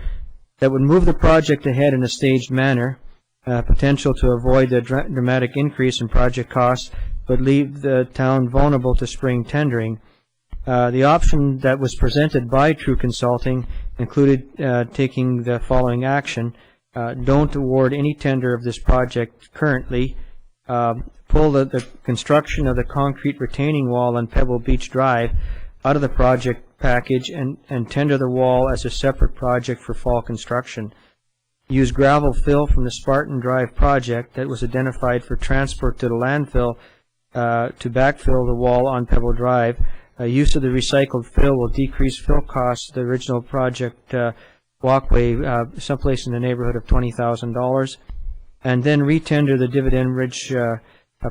that would move the project ahead in a staged manner, potential to avoid the dramatic increase in project costs, but leave the town vulnerable to spring tendering. The option that was presented by True Consulting included taking the following action. Don't award any tender of this project currently. Pull the construction of the concrete retaining wall on Pebble Beach Drive out of the project package and tender the wall as a separate project for fall construction. Use gravel fill from the Spartan Drive project that was identified for transport to the landfill to backfill the wall on Pebble Drive. Use of the recycled fill will decrease fill costs of the original project walkway someplace in the neighborhood of $20,000. And then retender the Dividend Ridge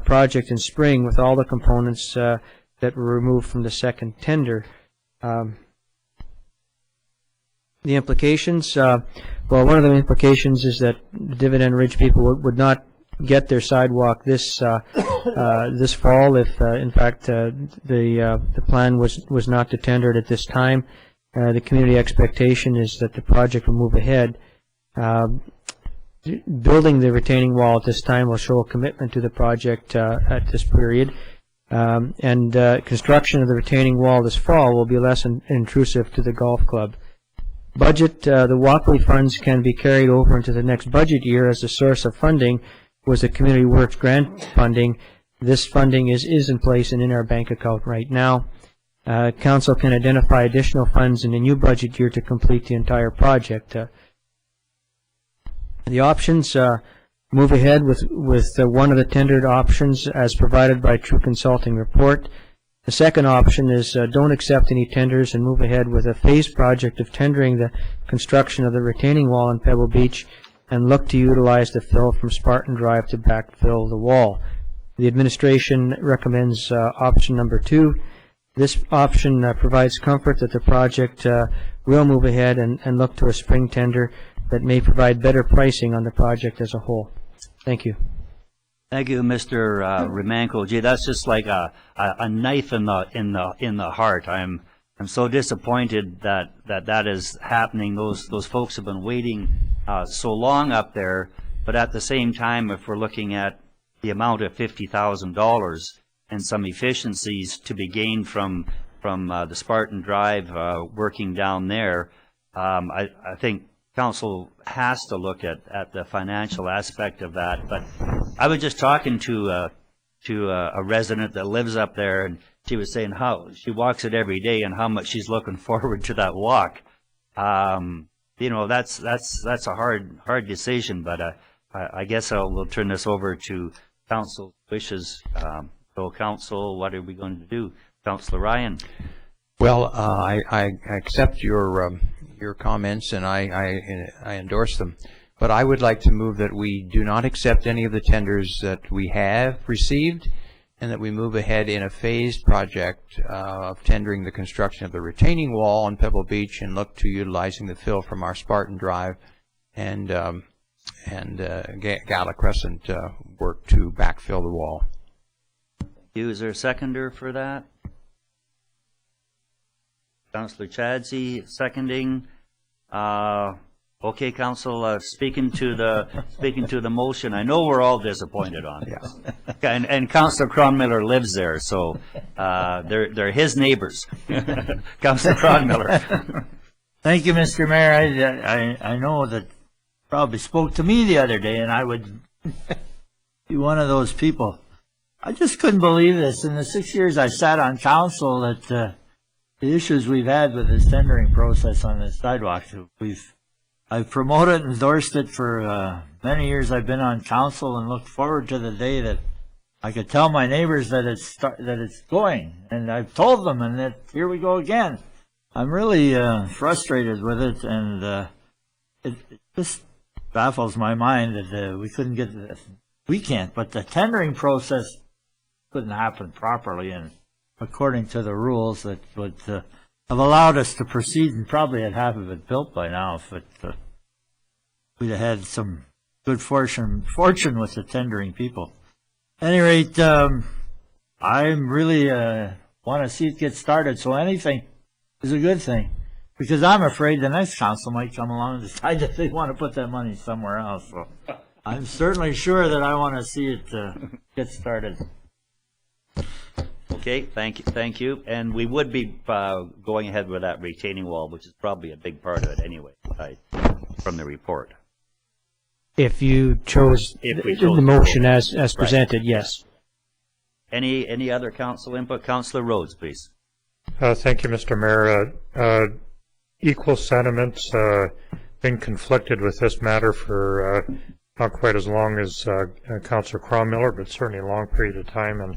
project in spring with all the components that were removed from the second tender. The implications, well, one of the implications is that the Dividend Ridge people would not get their sidewalk this this fall if, in fact, the plan was not to tender it at this time. The community expectation is that the project will move ahead. Building the retaining wall at this time will show a commitment to the project at this period. And construction of the retaining wall this fall will be less intrusive to the golf club. Budget, the walkway funds can be carried over into the next budget year as the source of funding was the Community Works grant funding. This funding is in place and in our bank account right now. Council can identify additional funds in the new budget year to complete the entire project. The options, move ahead with one of the tendered options as provided by True Consulting report. The second option is don't accept any tenders and move ahead with a phased project of tendering the construction of the retaining wall on Pebble Beach and look to utilize the fill from Spartan Drive to backfill the wall. The administration recommends option number 2. This option provides comfort that the project will move ahead and look to a spring tender that may provide better pricing on the project as a whole. Thank you. Thank you, Mr. Remenko. Gee, that's just like a knife in the heart. I'm so disappointed that is happening. Those folks have been waiting so long up there, but at the same time, if we're looking at the amount of $50,000 and some efficiencies to be gained from the Spartan Drive working down there, I think Council has to look at the financial aspect of that. But I was just talking to a resident that lives up there, and she was saying how she walks it every day and how much she's looking forward to that walk. You know, that's a hard decision, but I guess we'll turn this over to council wishes. So council, what are we going to do? Councillor Ryan. Well, I accept your comments, and I endorse them. But I would like to move that we do not accept any of the tenders that we have received, and that we move ahead in a phased project of tendering the construction of the retaining wall on Pebble Beach, and look to utilizing the fill from our Spartan Drive and Gala Crescent work to backfill the wall. Is there a seconder for that? Councillor Chadsey seconding. Okay, Council, speaking to the motion. I know we're all disappointed on it. Yeah. And Councillor Cronmiller lives there, so they're his neighbors. Councillor Cronmiller. Thank you, Mr. Mayor. I know that you probably spoke to me the other day, and I would be one of those people. I just couldn't believe this. In the 6 years I sat on council, that the issues we've had with this tendering process on this sidewalk, I've promoted and endorsed it for many years I've been on council, and looked forward to the day that I could tell my neighbors that it's going. And I've told them, and that here we go again. I'm really frustrated with it, and it just baffles my mind that we couldn't get this. We can't, but the tendering process couldn't happen properly and according to the rules that would have allowed us to proceed, and probably had half of it built by now if we'd have had some good fortune with the tendering people. At any rate, I'm really want to see it get started, so anything is a good thing, because I'm afraid the next council might come along and decide that they want to put that money somewhere else. So I'm certainly sure that I want to see it get started. Okay, thank you. And we would be going ahead with that retaining wall, which is probably a big part of it anyway, from the report. If you chose the motion as presented, yes. Any other council input? Councillor Rhodes, please. Thank you, Mr. Mayor. Equal sentiments, been conflicted with this matter for not quite as long as Councillor Cronmiller, but certainly a long period of time, and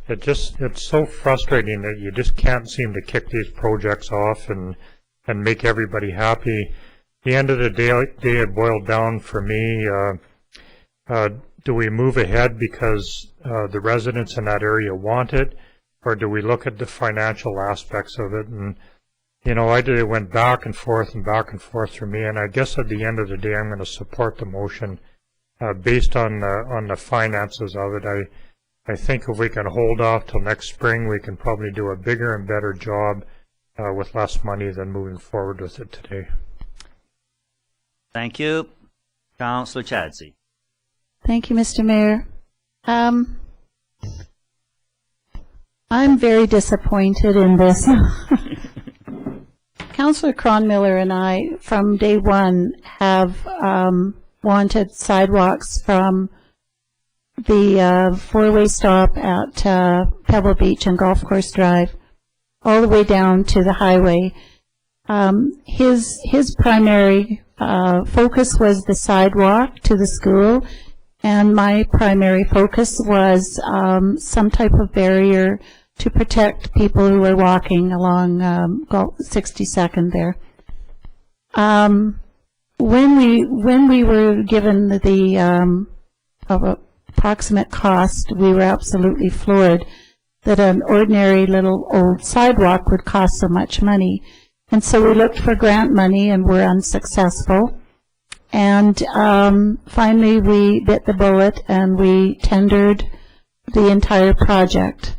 it's so frustrating that you just can't seem to kick these projects off and make everybody happy. At the end of the day, it boiled down for me, do we move ahead because the residents in that area want it, or do we look at the financial aspects of it? And you know, it went back and forth for me, and I guess at the end of the day, I'm going to support the motion based on the finances of it. I think if we can hold off till next spring, we can probably do a bigger and better job with less money than moving forward with it today. Thank you. Councillor Chadsey. Thank you, Mr. Mayor. I'm very disappointed in this. Councillor Cronmiller and I, from day one, have wanted sidewalks from the four-way stop at Pebble Beach and Golf Course Drive all the way down to the highway. His primary focus was the sidewalk to the school, and my primary focus was some type of barrier to protect people who were walking along 62nd there. When we were given the approximate cost, we were absolutely floored that an ordinary little old sidewalk would cost so much money. And so we looked for grant money and were unsuccessful. And finally we bit the bullet and we tendered the entire project.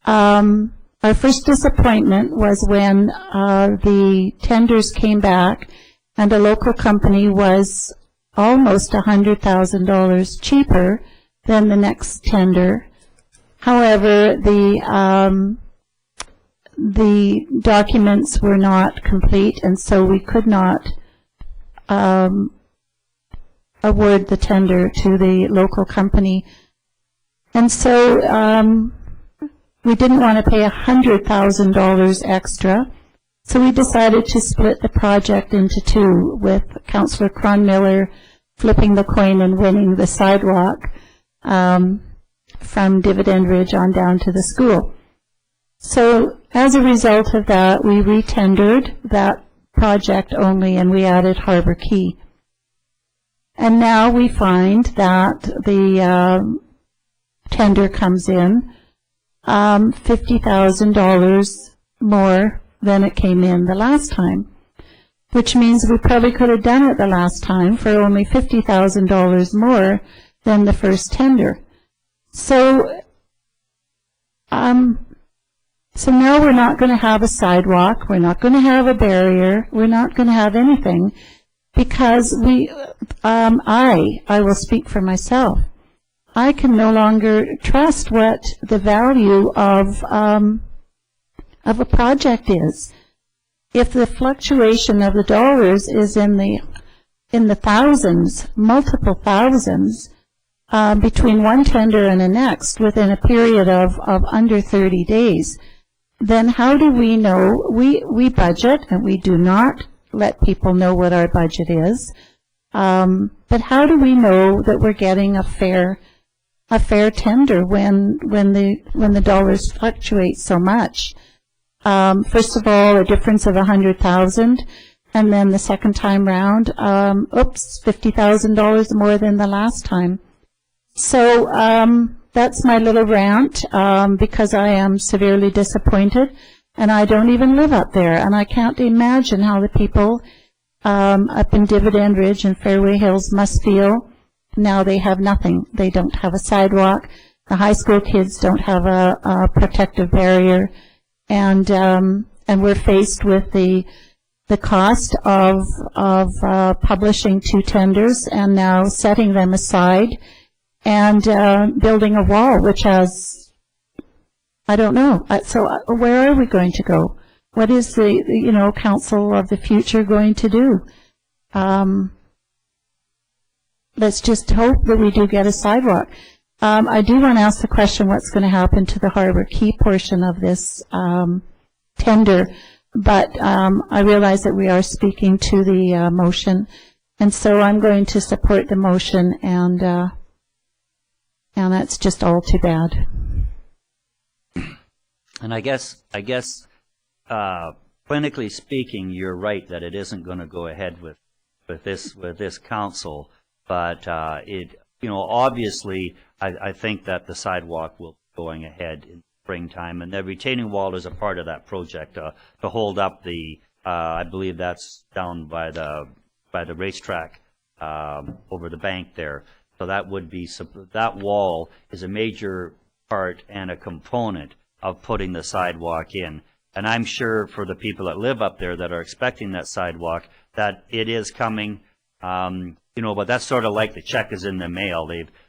Our first disappointment was when the tenders came back and a local company was almost $100,000 cheaper than the next tender. However, the documents were not complete, and so we could not award the tender to the local company. And so we didn't want to pay $100,000 extra, so we decided to split the project into two, with Councillor Cronmiller flipping the coin and winning the sidewalk from Dividend Ridge on down to the school. So as a result of that, we re-tendered that project only, and we added Harbor Key. And now we find that the tender comes in $50,000 more than it came in the last time, which means we probably could have done it the last time for only $50,000 more than the first tender. So, so now we're not going to have a sidewalk, we're not going to have a barrier, we're not going to have anything, because I will speak for myself. I can no longer trust what the value of a project is. If the fluctuation of the dollars is in the thousands, multiple thousands, between one tender and the next within a period of under 30 days, then how do we know? We budget, and we do not let people know what our budget is. But how do we know that we're getting a fair tender when the dollars fluctuate so much? First of all, a difference of $100,000, and then the second time round, $50,000 more than the last time. So that's my little rant, because I am severely disappointed, and I don't even live up there, and I can't imagine how the people up in Dividend Ridge and Fairway Hills must feel. Now they have nothing. They don't have a sidewalk. The high school kids don't have a protective barrier, and we're faced with the cost of publishing two tenders and now setting them aside and building a wall, which has, I don't know. So where are we going to go? What is the council of the future going to do? Let's just hope that we do get a sidewalk. I do want to ask the question, what's going to happen to the Harbor Key portion of this tender? But I realize that we are speaking to the motion, and so I'm going to support the motion, and that's just all too bad. And I guess, clinically speaking, you're right that it isn't going to go ahead with this council. But obviously, I think that the sidewalk will be going ahead in springtime, and the retaining wall is a part of that project to hold up the. I believe that's down by the racetrack over the bank there. So that would be that wall is a major part and a component of putting the sidewalk in. And I'm sure for the people that live up there that are expecting that sidewalk, that it is coming. But that's sort of like the check is in the mail.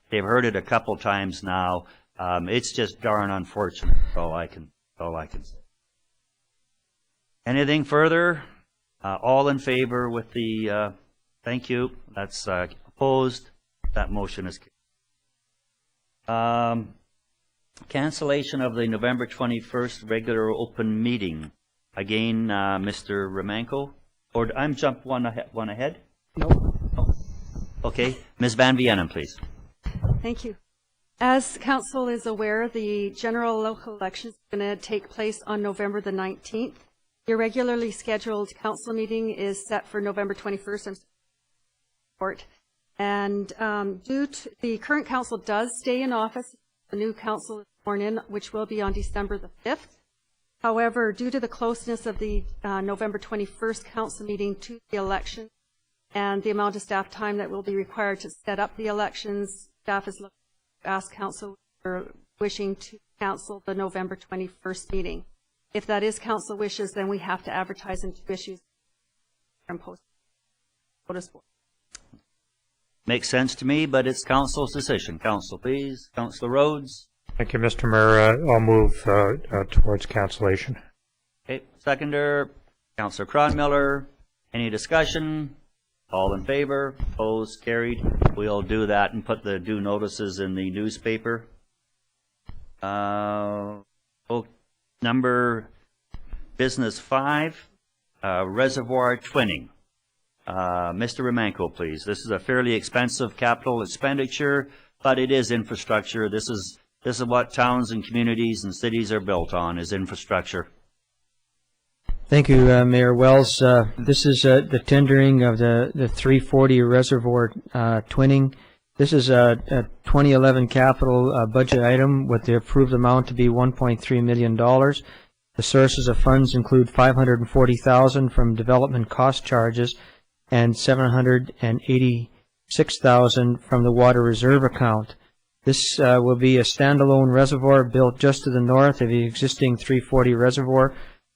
They've heard it a couple times now. It's just darn unfortunate. That's all I can say. Anything further? All in favor with the? Thank you. That's opposed. That motion is carried. Cancellation of the November 21st regular open meeting. Again, Mr. Romanko. Or I'm jump one ahead. Nope. Okay, Ms. Van Vienen, please. Thank you. As council is aware, the general local election is going to take place on November the 19th. Your regularly scheduled council meeting is set for November 21st. And due to the current council does stay in office, the new council is sworn in, which will be on December the 5th. However, due to the closeness of the November 21st council meeting to the election, and the amount of staff time that will be required to set up the elections, staff is looking to ask council for wishing to cancel the November 21st meeting. If that is council wishes, then we have to advertise into issues and post notice board. Makes sense to me, but it's council's decision. Council, please. Councilor Rhodes. Thank you, Mr. Mayor. I'll move towards cancellation. Okay, seconder, Councilor Cronmiller. Any discussion? All in favor? Opposed? Carried? We'll do that and put the due notices in the newspaper. Number business 5, reservoir twinning. Mr. Romanko, please. This is a fairly expensive capital expenditure, but it is infrastructure. This is what towns and communities and cities are built on, is infrastructure. Thank you, Mayor Wells. This is the tendering of the 340 reservoir twinning. This is a 2011 capital budget item with the approved amount to be $1.3 million. The sources of funds include $540,000 from development cost charges and $786,000 from the water reserve account. This will be a standalone reservoir built just to the north of the existing 340 reservoir,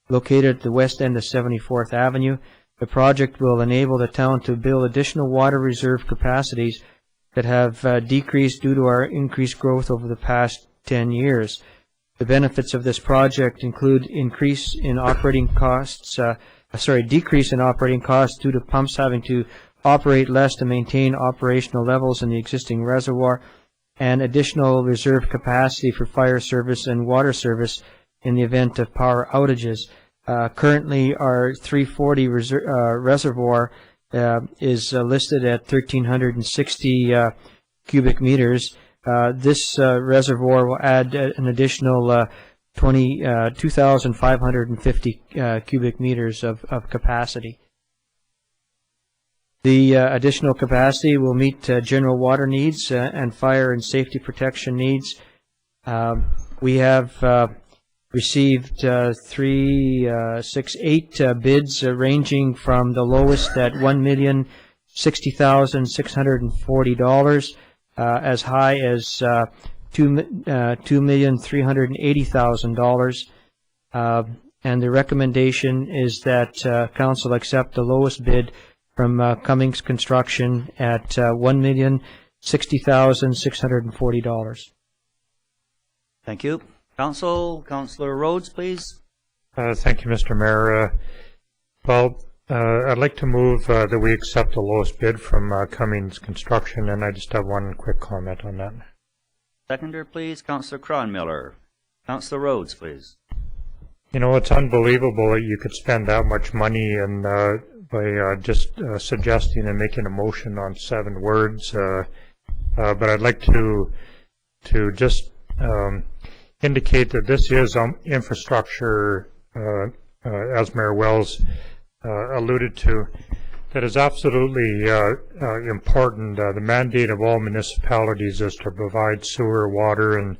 located at the west end of 74th Avenue. The project will enable the town to build additional water reserve capacities that have decreased due to our increased growth over the past 10 years. The benefits of this project include decrease in operating costs due to pumps having to operate less to maintain operational levels in the existing reservoir, and additional reserve capacity for fire service and water service in the event of power outages. Currently, our 340 reservoir is listed at 1,360 cubic meters. This reservoir will add an additional 2,550 cubic meters of capacity. The additional capacity will meet general water needs and fire and safety protection needs. We have received 8 bids ranging from the lowest at $1,060,640 as high as $2,380,000. And the recommendation is that council accept the lowest bid from Cummings Construction at $1,060,640. Thank you. Councillor Rhodes, please. Thank you, Mr. Mayor. I'd like to move that we accept the lowest bid from Cummings Construction, and I just have one quick comment on that. Seconder, please. Councillor Cronmiller. Councillor Rhodes, please. You know, it's unbelievable that you could spend that much money and by just suggesting and making a motion on 7 words. But I'd like to just indicate that this is infrastructure, as Mayor Wells alluded to, that is absolutely important. The mandate of all municipalities is to provide sewer, water, and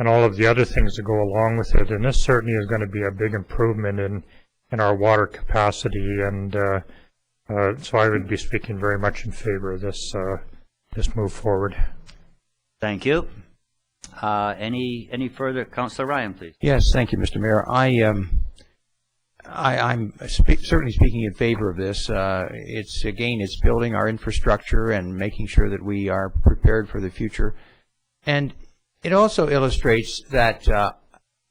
all of the other things that go along with it. And this certainly is going to be a big improvement in our water capacity. And so I would be speaking very much in favor of this move forward. Thank you. Any further? Councillor Ryan, please. Yes, thank you, Mr. Mayor. I'm certainly speaking in favor of this. It's building our infrastructure and making sure that we are prepared for the future. And it also illustrates that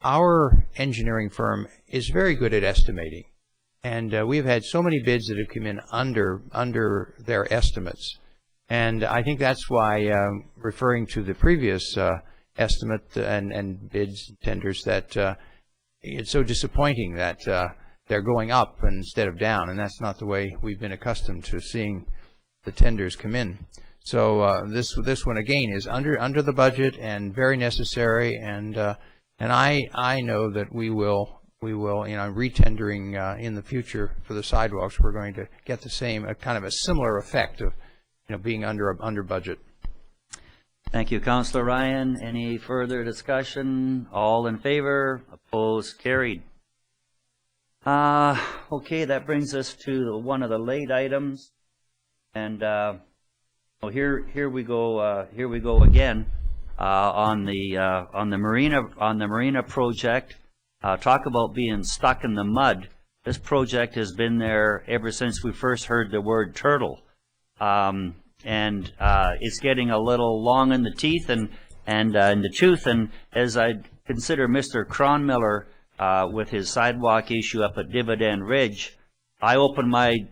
our engineering firm is very good at estimating. And we've had so many bids that have come in under their estimates. And I think that's why, referring to the previous estimate and bids, tenders, that it's so disappointing that they're going up instead of down, and that's not the way we've been accustomed to seeing the tenders come in. So this one again is under the budget and very necessary, and I know that we will re-tendering in the future for the sidewalks. We're going to get the same kind of a similar effect of being under budget. Thank you, Councillor Ryan. Any further discussion? All in favor? Opposed? Carried. Okay, that brings us to one of the late items, and here we go. Here we go again on the marina project. Talk about being stuck in the mud. This project has been there ever since we first heard the word turtle. And it's getting a little long in the teeth and in the tooth. And as I consider Mr. Cronmiller with his sidewalk issue up at Dividend Ridge, I open my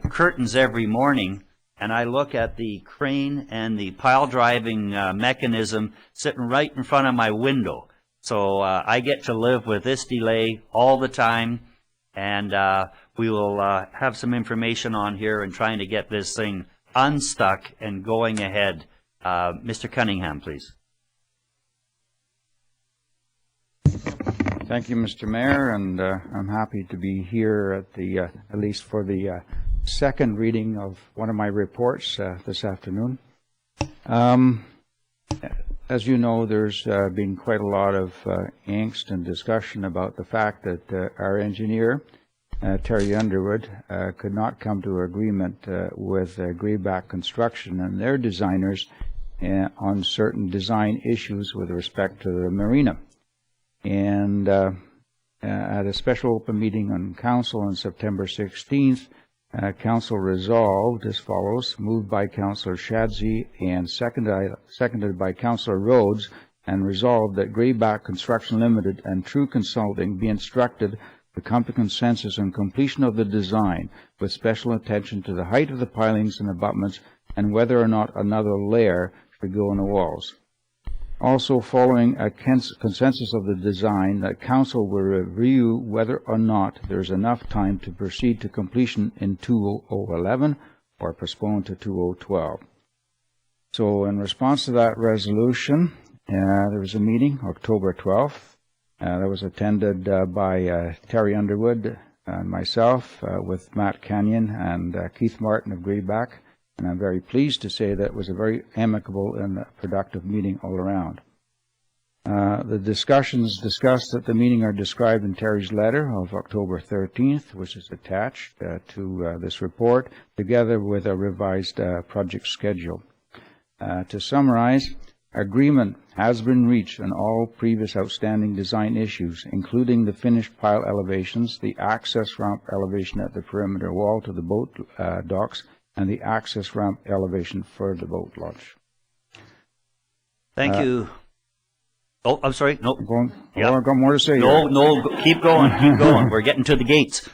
curtains every morning, and I look at the crane and the pile driving mechanism sitting right in front of my window. So I get to live with this delay all the time, and we will have some information on here and trying to get this thing unstuck and going ahead. Mr. Cunningham, please. Thank you, Mr. Mayor, and I'm happy to be here at the at least for the second reading of one of my reports this afternoon. As you know, there's been quite a lot of angst and discussion about the fact that our engineer, Terry Underwood, could not come to agreement with Grayback Construction and their designers on certain design issues with respect to the marina. And at a special open meeting on Council on September 16th, Council resolved as follows: moved by Councillor Shadzy and seconded by Councillor Rhodes, and resolved that Grayback Construction Limited and True Consulting be instructed to come to consensus on completion of the design, with special attention to the height of the pilings and abutments and whether or not another layer should go on the walls. Also, following a consensus of the design, that Council will review whether or not there is enough time to proceed to completion in 2011 or postpone to 2012. So in response to that resolution, there was a meeting October 12th that was attended by Terry Underwood and myself with Matt Canyon and Keith Martin of Grayback. And I'm very pleased to say that it was a very amicable and productive meeting all around. The discussions discussed at the meeting are described in Terry's letter of October 13th, which is attached to this report, together with a revised project schedule. To summarize, agreement has been reached on all previous outstanding design issues, including the finished pile elevations, the access ramp elevation at the perimeter wall to the boat docks, and the access ramp elevation for the boat launch. Thank you. Oh, I'm sorry. No. I've got more to say. No, keep going, keep going. We're getting to the gates.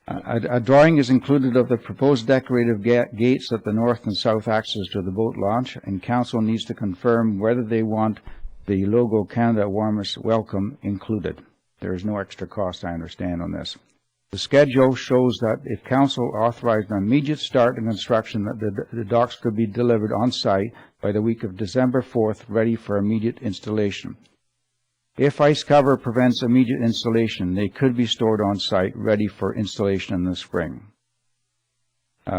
A drawing is included of the proposed decorative gates at the north and south access to the boat launch, and Council needs to confirm whether they want the logo Canada Warmest Welcome included. There is no extra cost, I understand, on this. The schedule shows that if Council authorized an immediate start in construction, that the docks could be delivered on site by the week of December 4th, ready for immediate installation. If ice cover prevents immediate installation, they could be stored on site, ready for installation in the spring.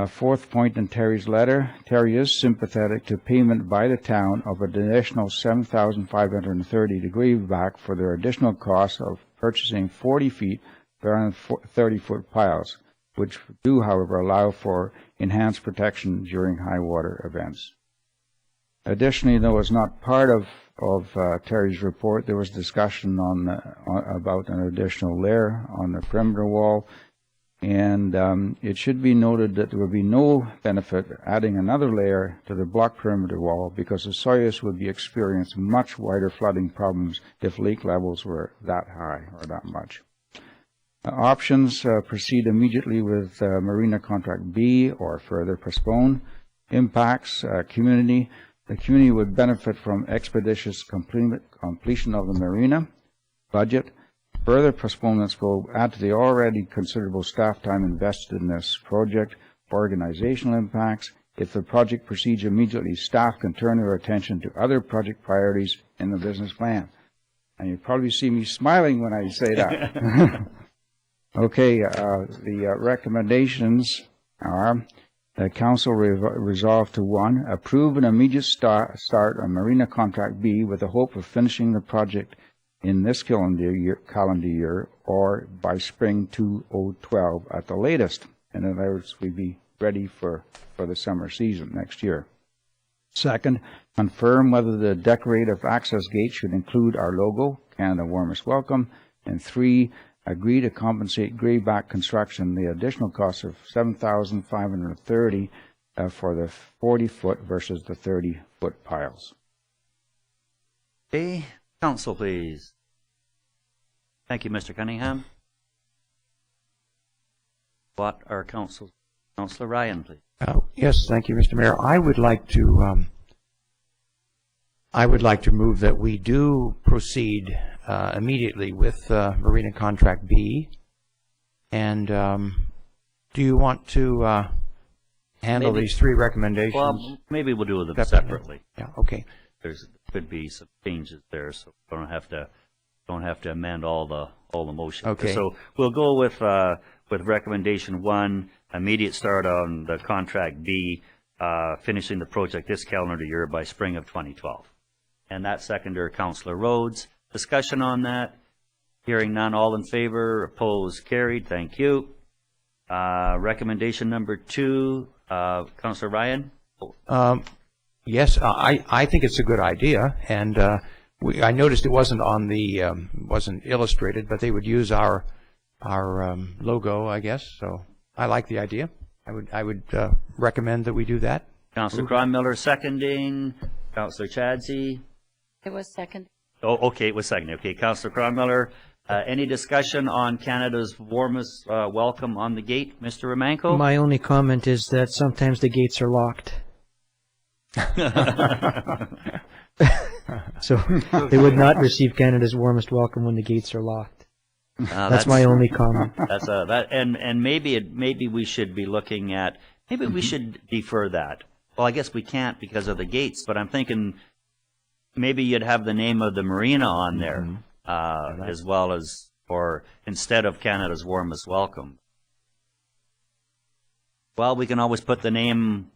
Fourth point in Terry's letter, Terry is sympathetic to payment by the town of an additional $7,530 to Grayback for their additional cost of purchasing 40 feet 30-foot piles, which do, however, allow for enhanced protection during high water events. Additionally, though it's not part of Terry's report, there was discussion about an additional layer on the perimeter wall, and it should be noted that there would be no benefit adding another layer to the block perimeter wall, because the Soyuz would be experiencing much wider flooding problems if lake levels were that high or that much. Options: proceed immediately with Marina Contract B or further postpone. Impacts: community. The community would benefit from expeditious completion of the marina. Budget: further postponements will add to the already considerable staff time invested in this project. Organizational impacts: if the project proceeds immediately, staff can turn their attention to other project priorities in the business plan. And you probably see me smiling when I say that. Okay, the recommendations are that Council resolve to 1, approve an immediate start on Marina Contract B with the hope of finishing the project in this calendar year or by spring 2012 at the latest. In other words, we'd be ready for the summer season next year. Second, confirm whether the decorative access gate should include our logo, Canada Warmest Welcome. And 3, agree to compensate Grayback Construction the additional cost of $7,530 for the 40-foot versus the 30-foot piles. Okay, Council, please. Thank you, Mr. Cunningham. What are Council's Councillor Ryan, please. Yes, thank you, Mr. Mayor. I would like to move that we do proceed immediately with Marina Contract B. And do you want to handle Maybe. these three recommendations? Well, maybe we'll do them Separately. separately. Yeah, okay. There could be some changes there, so we don't have to amend all the motions. Okay. So we'll go with recommendation 1, immediate start on the contract B, finishing the project this calendar year by spring of 2012. And that seconder, Councillor Rhodes. Discussion on that? Hearing none, all in favor, opposed, carried. Thank you. Recommendation number 2, Councillor Ryan? Yes, I think it's a good idea, and I noticed it wasn't on the wasn't illustrated, but they would use our logo, I guess. So I like the idea. I would recommend that we do that. Councillor Cronmiller seconding. Councillor Chadsey? It was second. Oh, okay, it was seconded. Okay, Councillor Cronmiller. Any discussion on Canada's warmest welcome on the gate, Mr. Romanko? My only comment is that sometimes the gates are locked. So they would not receive Canada's warmest welcome when the gates are locked. That's my only comment. That's and maybe we should be looking at, maybe we should defer that. Well, I guess we can't because of the gates, but I'm thinking maybe you'd have the name of the marina on there, as well as, or instead of Canada's warmest welcome. Well, we can always put the name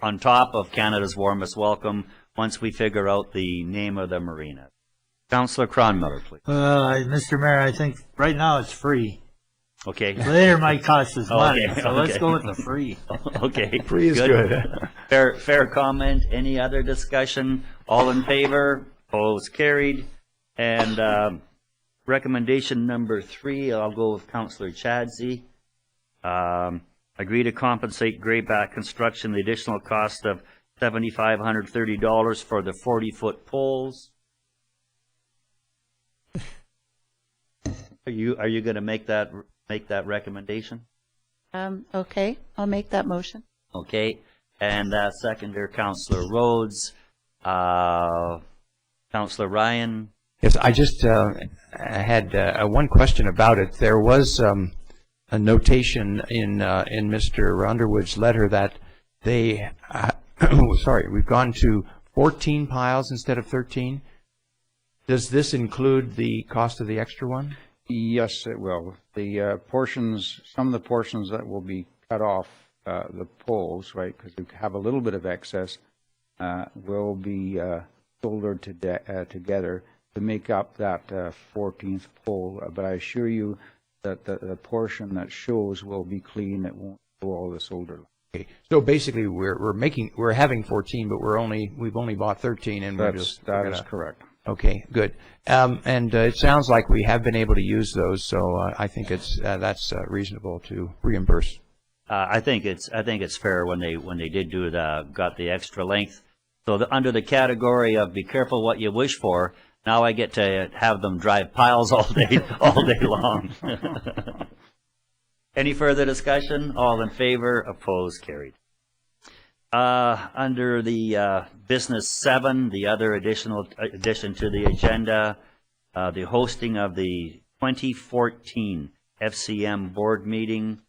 on top of Canada's warmest welcome once we figure out the name of the marina. Councillor Cronmiller, please. Mr. Mayor, I think right now it's free. Okay. Later might cost us money, Okay, so let's okay. go with the free. Okay. Free is good. Fair comment. Any other discussion? All in favor? Opposed? Carried. And recommendation number 3, I'll go with Councillor Chadsey. Agree to compensate Greyback Construction the additional cost of $7,530 for the 40-foot poles. Are you going to make that recommendation? Okay, I'll make that motion. Okay, and seconder, Councillor Rhodes. Councillor Ryan. Yes, I just had one question about it. There was a notation in Mr. Underwood's letter that they, sorry, we've gone to 14 piles instead of 13. Does this include the cost of the extra one? Yes, it will. The portions, some of the portions that will be cut off the poles, right, because we have a little bit of excess, will be soldered together to make up that 14th pole. But I assure you that the portion that shows will be clean. It won't show all the solder. Okay. So basically, we're having 14, but we've only bought 13, and That is correct. Okay, good. And it sounds like we have been able to use those, so I think that's reasonable to reimburse. I think it's fair when they did do got the extra length. So under the category of be careful what you wish for, now I get to have them drive piles all day long. Any further discussion? All in favor? Opposed? Carried. Under the business 7, the other addition to the agenda, the hosting of the 2014 FCM board meeting.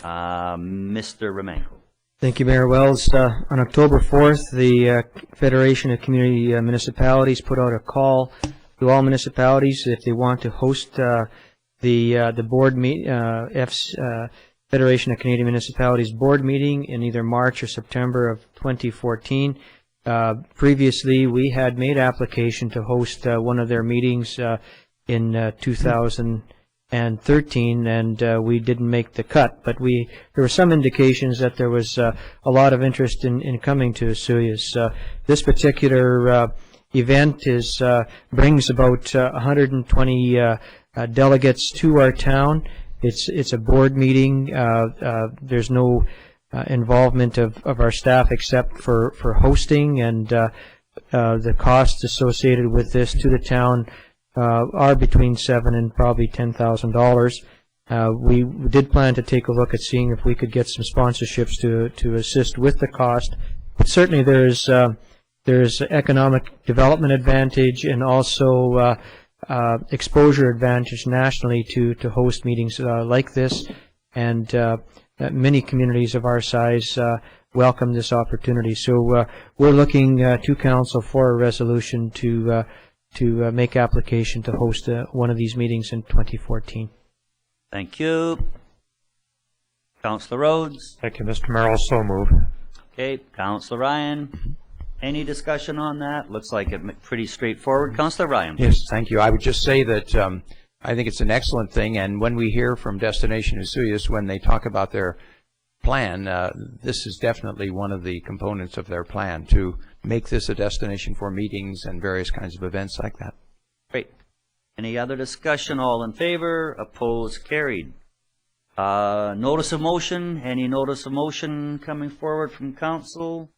Mr. Romanko. Thank you, Mayor Wells. On October 4th, the Federation of Community Municipalities put out a call to all municipalities if they want to host the board Federation of Canadian Municipalities board meeting in either March or September of 2014. Previously, we had made application to host one of their meetings in 2013, and we didn't make the cut. But there were some indications that there was a lot of interest in coming to Osoyoos. This particular event brings about 120 delegates to our town. It's a board meeting. There's no involvement of our staff except for hosting, and the costs associated with this to the town are between $7,000 and probably $10,000. We did plan to take a look at seeing if we could get some sponsorships to assist with the cost. But certainly there's economic development advantage and also exposure advantage nationally to host meetings like this, and many communities of our size welcome this opportunity. So we're looking to council for a resolution to make application to host one of these meetings in 2014. Thank you. Councillor Rhodes. Thank you, Mr. Mayor. I'll so move. Okay, Councillor Ryan. Any discussion on that? Looks like it's pretty straightforward. Councillor Ryan. Yes, thank you. I would just say that I think it's an excellent thing, and when we hear from Destination Osoyoos, when they talk about their plan, this is definitely one of the components of their plan, to make this a destination for meetings and various kinds of events like that. Great. Any other discussion? All in favor? Opposed? Carried. Notice of motion. Any notice of motion coming forward from council?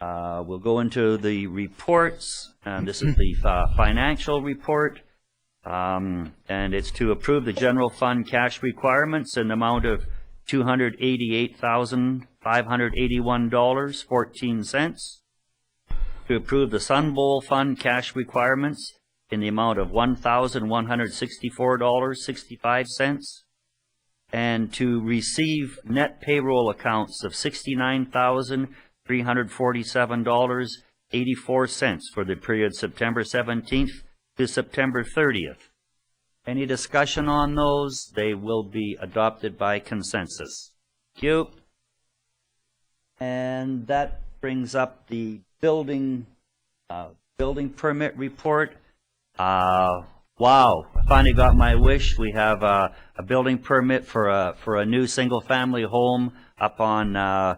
We'll go into the reports, and this is the financial report, and it's to approve the general fund cash requirements in the amount of $288,581.14, to approve the Sun Bowl fund cash requirements in the amount of $1,164.65, and to receive net payroll accounts of $69,347.84 for the period September 17th to September 30th. Any discussion on those? They will be adopted by consensus. Thank you. And that brings up the building permit report. Wow, I finally got my wish. We have a building permit for a new single-family home up on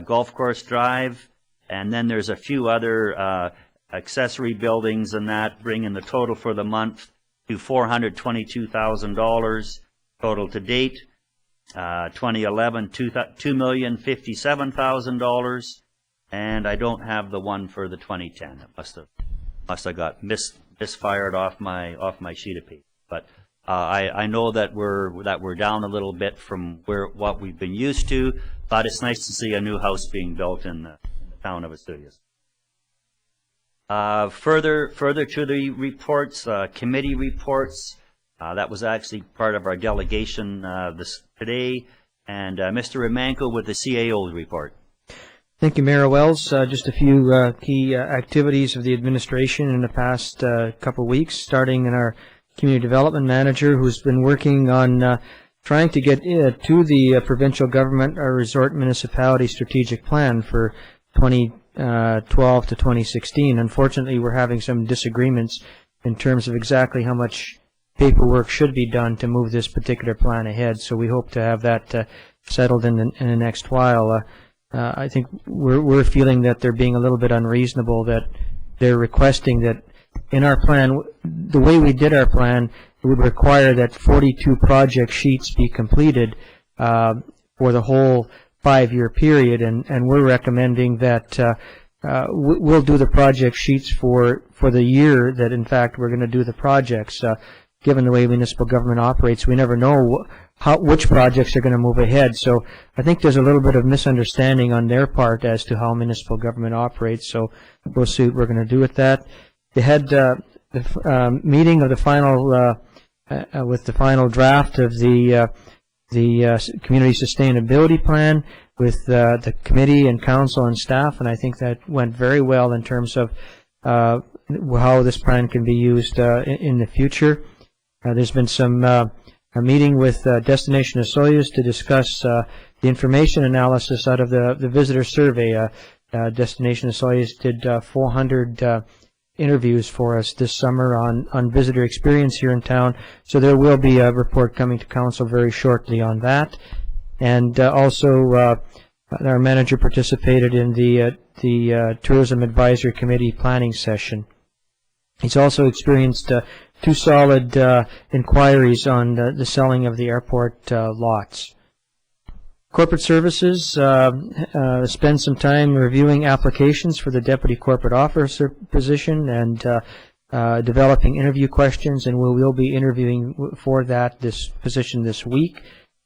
Golf Course Drive, and then there's a few other accessory buildings, and that bringing the total for the month to $422,000 total to date. 2011, $2,057,000, and I don't have the one for the 2010. It must have got misfired off my sheet of paper. But I know that we're down a little bit from what we've been used to, but it's nice to see a new house being built in the town of Osoyoos. Further to the reports, committee reports. That was actually part of our delegation today, and Mr. Romanko with the CAO report. Thank you, Mayor Wells. Just a few key activities of the administration in the past couple of weeks, starting in our community development manager, who's been working on trying to get to the provincial government a resort municipality strategic plan for 2012 to 2016. Unfortunately, we're having some disagreements in terms of exactly how much paperwork should be done to move this particular plan ahead. So we hope to have that settled in the next while. I think we're feeling that they're being a little bit unreasonable, that they're requesting that in our plan, the way we did our plan, it would require that 42 project sheets be completed for the whole 5-year period, and we're recommending that we'll do the project sheets for the year that in fact we're going to do the projects. Given the way municipal government operates, we never know which projects are going to move ahead. So I think there's a little bit of misunderstanding on their part as to how municipal government operates. So we'll see what we're going to do with that. They had the meeting of the final with the final draft of the community sustainability plan with the committee and council and staff, and I think that went very well in terms of how this plan can be used in the future. There's been some a meeting with Destination Osoyoos to discuss the information analysis out of the visitor survey. Destination Osoyoos did 400 interviews for us this summer on visitor experience here in town, so there will be a report coming to council very shortly on that. And also our manager participated in the Tourism Advisory Committee planning session. He's also experienced 2 solid inquiries on the selling of the airport lots. Corporate Services spend some time reviewing applications for the Deputy Corporate Officer position, and developing interview questions, and we will be interviewing for this position this week.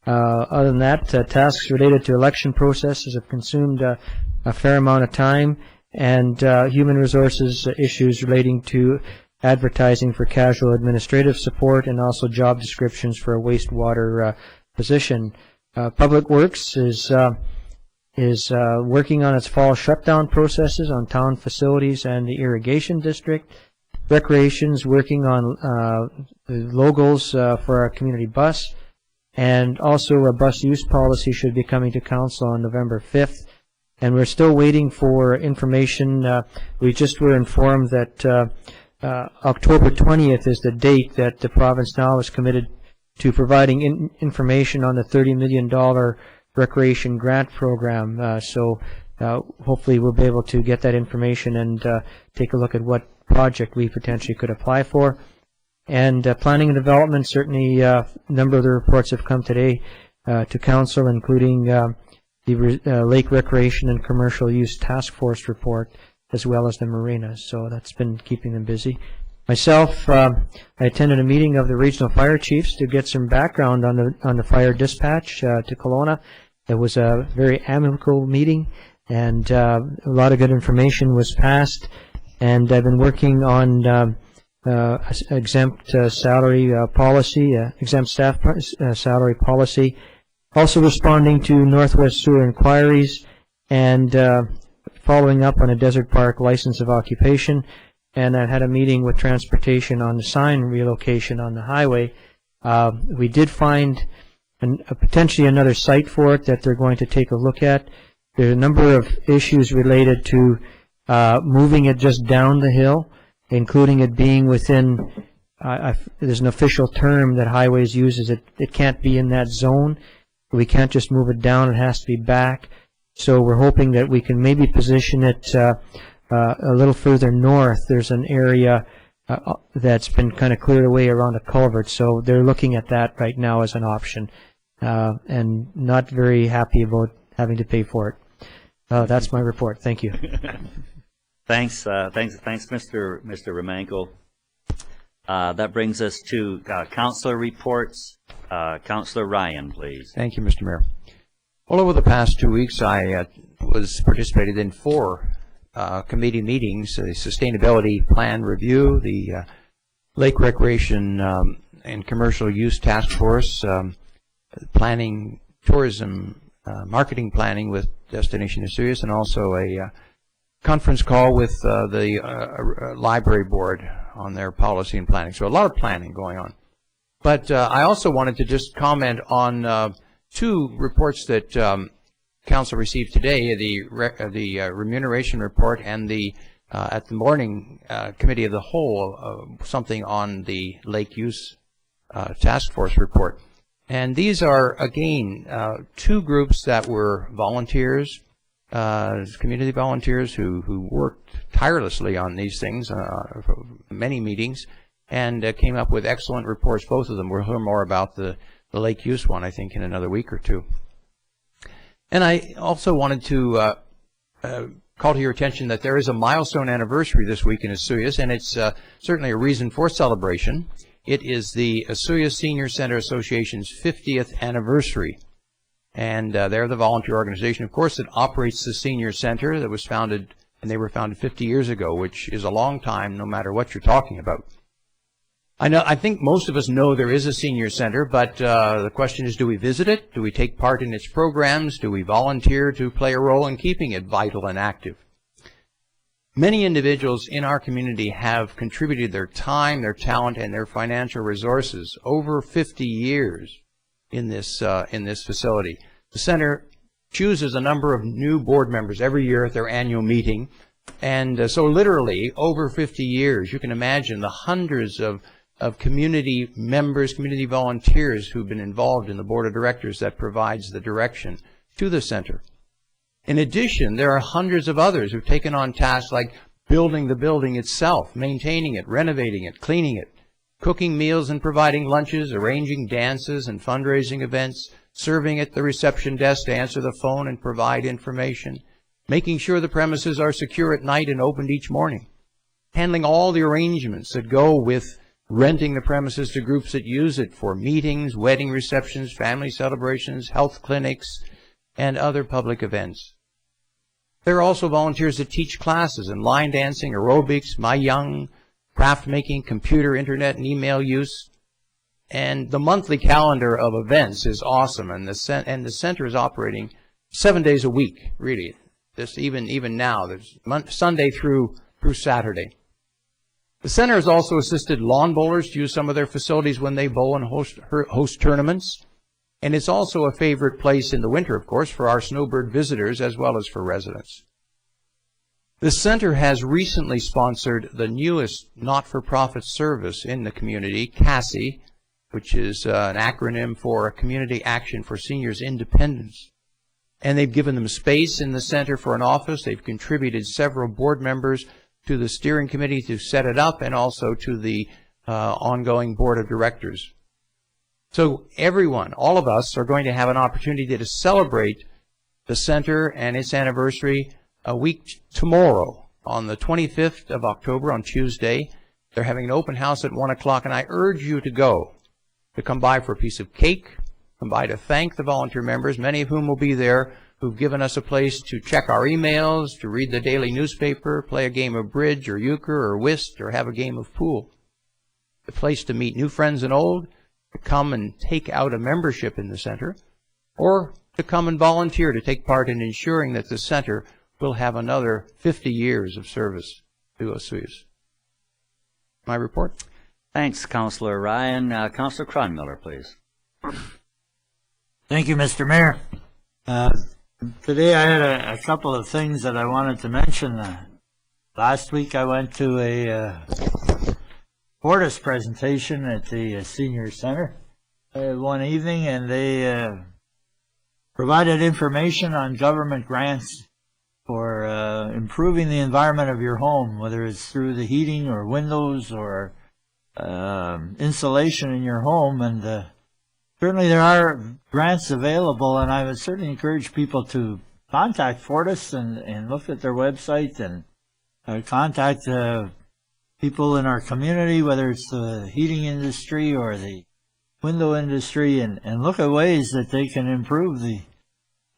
Other than that, tasks related to election processes have consumed a fair amount of time, and human resources issues relating to advertising for casual administrative support, and also job descriptions for a wastewater position. Public Works is working on its fall shutdown processes on town facilities and the irrigation district. Recreation's working on the logos for our community bus, and also a bus use policy should be coming to council on November 5th. And we're still waiting for information. We just were informed that October 20th is the date that the province now is committed to providing information on the $30 million recreation grant program. So hopefully we'll be able to get that information and take a look at what project we potentially could apply for. And planning and development, certainly a number of the reports have come today to council, including the Lake Recreation and Commercial Use Task Force report, as well as the marinas. So that's been keeping them busy. Myself, I attended a meeting of the regional fire chiefs to get some background on the fire dispatch to Kelowna. It was a very amicable meeting, and a lot of good information was passed. And I've been working on exempt salary policy, exempt staff salary policy, also responding to Northwest Sewer inquiries, and following up on a Desert Park license of occupation. And I've had a meeting with transportation on the sign relocation on the highway. We did find potentially another site for it that they're going to take a look at. There's a number of issues related to moving it just down the hill, including it being within, there's an official term that Highways uses, it can't be in that zone. We can't just move it down, it has to be back. So we're hoping that we can maybe position it a little further north. There's an area that's been kind of cleared away around a culvert, so they're looking at that right now as an option, and not very happy about having to pay for it. That's my report. Thank you. Thanks, Mr. Romanko. That brings us to councillor reports. Councillor Ryan, please. Thank you, Mr. Mayor. Well, over the past 2 weeks, I was participated in 4 committee meetings: the Sustainability Plan Review, the Lake Recreation and Commercial Use Task Force, Planning, Tourism, Marketing Planning with Destination Osoyoos, and also a conference call with the Library Board on their policy and planning. So a lot of planning going on. But I also wanted to just comment on 2 reports that Council received today: the remuneration report and the at the morning Committee of the Whole something on the Lake Use Task Force report. And these are again 2 groups that were volunteers, community volunteers who worked tirelessly on these things, many meetings, and came up with excellent reports. Both of them. We'll hear more about the Lake Use one, I think, in another week or 2. And I also wanted to call to your attention that there is a milestone anniversary this week in Osoyoos, and it's certainly a reason for celebration. It is the Osoyoos Senior Center Association's 50th anniversary. And they're the volunteer organization, of course, that operates the Senior Center that was founded, and they were founded 50 years ago, which is a long time no matter what you're talking about. I think most of us know there is a senior center, but the question is, do we visit it? Do we take part in its programs? Do we volunteer to play a role in keeping it vital and active? Many individuals in our community have contributed their time, their talent, and their financial resources over 50 years in this facility. The center chooses a number of new board members every year at their annual meeting, and so literally over 50 years, you can imagine the hundreds of community members, community volunteers who've been involved in the board of directors that provides the direction to the center. In addition, there are hundreds of others who've taken on tasks like building the building itself, maintaining it, renovating it, cleaning it, cooking meals and providing lunches, arranging dances and fundraising events, serving at the reception desk to answer the phone and provide information, making sure the premises are secure at night and opened each morning. handling all the arrangements that go with renting the premises to groups that use it for meetings, wedding receptions, family celebrations, health clinics, and other public events. There are also volunteers that teach classes in line dancing, aerobics, My Young, craft making, computer, internet, and email use. And the monthly calendar of events is awesome, and the center is operating 7 days a week, really. This even now, there's Sunday through Saturday. The center has also assisted lawn bowlers to use some of their facilities when they bowl and host tournaments. And it's also a favorite place in the winter, of course, for our snowbird visitors as well as for residents. The center has recently sponsored the newest not-for-profit service in the community, CASI, which is an acronym for Community Action for Seniors Independence. And they've given them space in the center for an office. They've contributed several board members to the steering committee to set it up and also to the ongoing board of directors. So everyone, all of us, are going to have an opportunity to celebrate the center and its anniversary a week tomorrow on the 25th of October on Tuesday. They're having an open house at 1 o'clock, and I urge you to come by for a piece of cake, come by to thank the volunteer members, many of whom will be there, who've given us a place to check our emails, to read the daily newspaper, play a game of bridge or euchre or whist, or have a game of pool. A place to meet new friends and old, to come and take out a membership in the center, or to come and volunteer to take part in ensuring that the center will have another 50 years of service to Osoyoos. My report. Thanks, Councillor Ryan. Councillor Cronmiller, please. Thank you, Mr. Mayor. Today I had a couple of things that I wanted to mention. Last week I went to a Fortis presentation at the Senior Center one evening, and they provided information on government grants for improving the environment of your home, whether it's through the heating or windows or insulation in your home. And certainly there are grants available, and I would certainly encourage people to contact Fortis and look at their website and contact people in our community, whether it's the heating industry or the window industry, and look at ways that they can improve the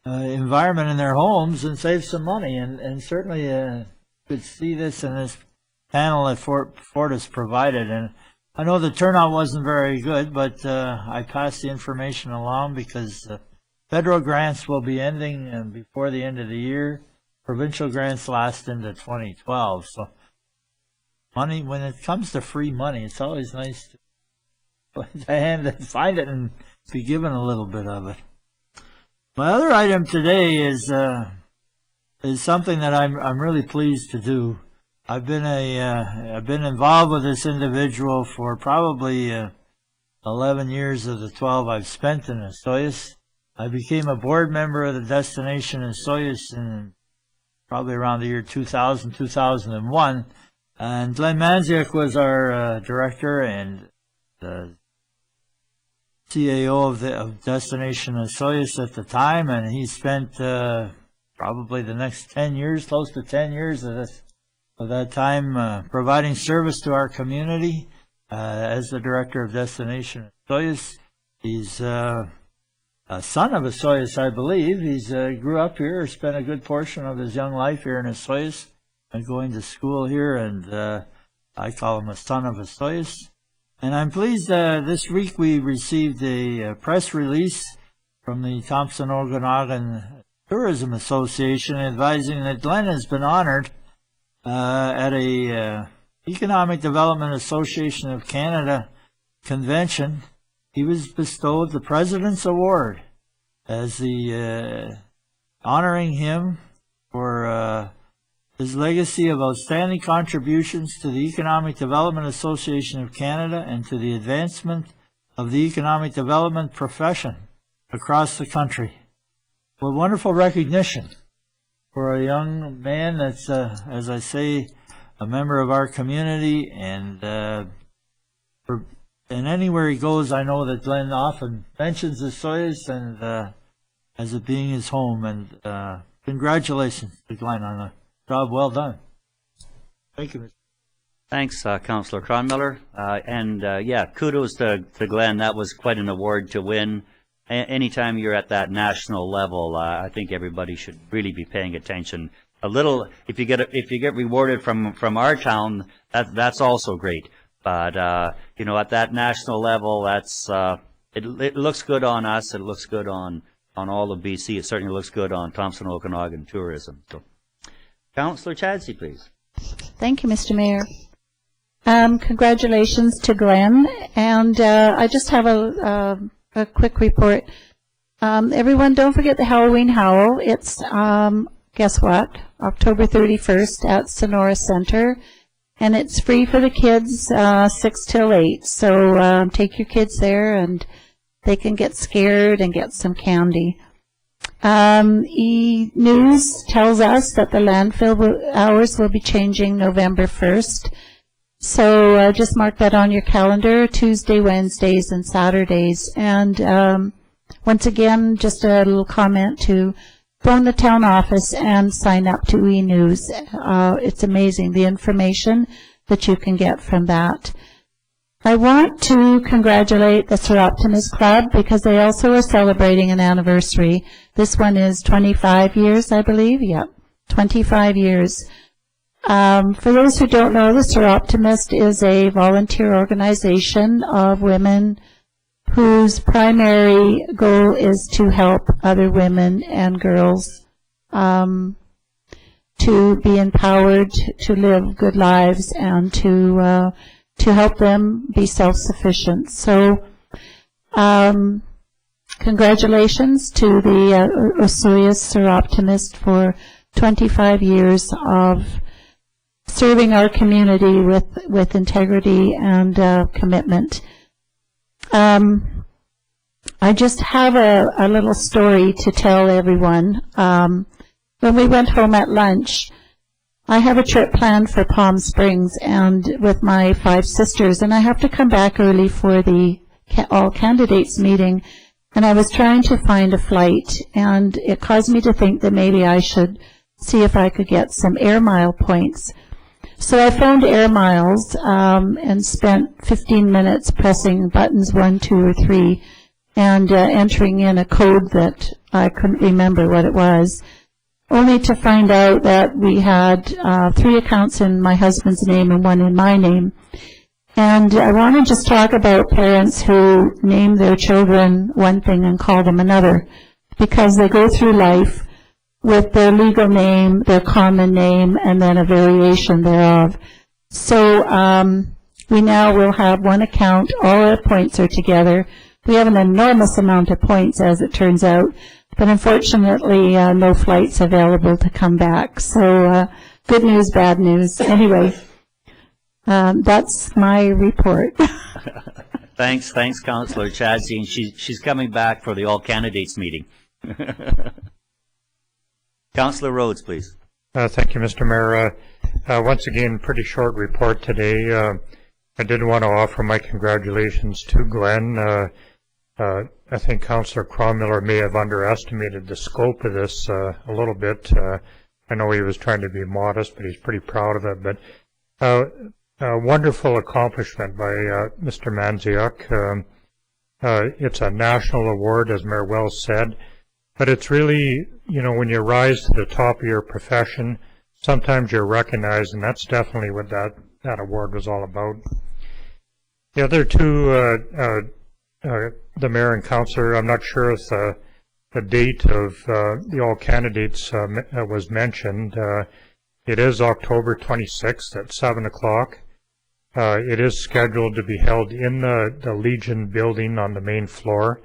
environment in their homes and save some money. And certainly you could see this in this panel that Fortis provided. And I know the turnout wasn't very good, but I passed the information along because federal grants will be ending before the end of the year. Provincial grants last into 2012. So money, when it comes to free money, it's always nice to find it and be given a little bit of it. My other item today is something that I'm really pleased to do. I've been involved with this individual for probably 11 years of the 12 I've spent in Osoyoos. I became a board member of the Destination Osoyoos in probably around the year 2000, 2001. And Glenn Manziuk was our director and the CAO of Destination Osoyoos at the time, and he spent probably the next 10 years, close to 10 years of that time providing service to our community as the director of Destination Osoyoos. He's a son of Osoyoos, I believe. He's grew up here, spent a good portion of his young life here in Osoyoos and going to school here, and I call him a son of Osoyoos. And I'm pleased this week we received a press release from the Thompson Okanagan Tourism Association advising that Glenn has been honored at a Economic Development Association of Canada convention. He was bestowed the President's Award as the honoring him for his legacy of outstanding contributions to the Economic Development Association of Canada and to the advancement of the economic development profession across the country. What wonderful recognition for a young man that's, as I say, a member of our community, and anywhere he goes, I know that Glenn often mentions Osoyoos and as it being his home. And congratulations to Glenn on a job well done. Thank you, Mr. Thanks, Councillor Cronmiller. Yeah, kudos to Glenn. That was quite an award to win. Anytime you're at that national level, I think everybody should really be paying attention. A little, if you get rewarded from our town, that's also great. But you know, at that national level, that's it looks good on us. It looks good on all of BC. It certainly looks good on Thompson Okanagan tourism. So, Councillor Chadsey, please. Thank you, Mr. Mayor. Congratulations to Glenn, and I just have a quick report. Everyone, don't forget the Halloween Howl. It's, guess what, October 31st at Sonora Center, and it's free for the kids, 6 till 8. So take your kids there, and they can get scared and get some candy. E-News tells us that the landfill hours will be changing November 1st. So just mark that on your calendar, Tuesday, Wednesdays, and Saturdays. And once again, just a little comment to phone the town office and sign up to E-News. It's amazing, the information that you can get from that. I want to congratulate the Seroptimus Club because they also are celebrating an anniversary. This one is 25 years, I believe. Yep, 25 years. For those who don't know, the Seroptimist is a volunteer organization of women whose primary goal is to help other women and girls to be empowered, to live good lives, and to help them be self-sufficient. So, congratulations to the Osoyoos Seroptimist for 25 years of serving our community with integrity and commitment. I just have a little story to tell everyone. When we went home at lunch, I have a trip planned for Palm Springs and with my 5 sisters, and I have to come back early for the all candidates meeting, and I was trying to find a flight, and it caused me to think that maybe I should see if I could get some Air Mile points. So I phoned Air Miles and spent 15 minutes pressing buttons 1, 2, or 3 and entering in a code that I couldn't remember what it was, only to find out that we had 3 accounts in my husband's name and 1 in my name. And I want to just talk about parents who name their children one thing and call them another, because they go through life with their legal name, their common name, and then a variation thereof. So we now will have 1 account, all our points are together. We have an enormous amount of points, as it turns out, but unfortunately no flights available to come back. So good news, bad news. Anyway, that's my report. Thanks, Councillor Chadsey. And she's coming back for the all candidates meeting. Councillor Rhodes, please. Thank you, Mr. Mayor. Once again, pretty short report today. I did want to offer my congratulations to Glenn. I think Councillor Cronmiller may have underestimated the scope of this a little bit. I know he was trying to be modest, but he's pretty proud of it. But a wonderful accomplishment by Mr. Manziuk. It's a national award, as Mayor Wells said. But it's really, you know, when you rise to the top of your profession, sometimes you're recognized, and that's definitely what that award was all about. The other 2, the mayor and councillor, I'm not sure if the date of the all candidates was mentioned. It is October 26th at 7 o'clock. It is scheduled to be held in the Legion building on the main floor.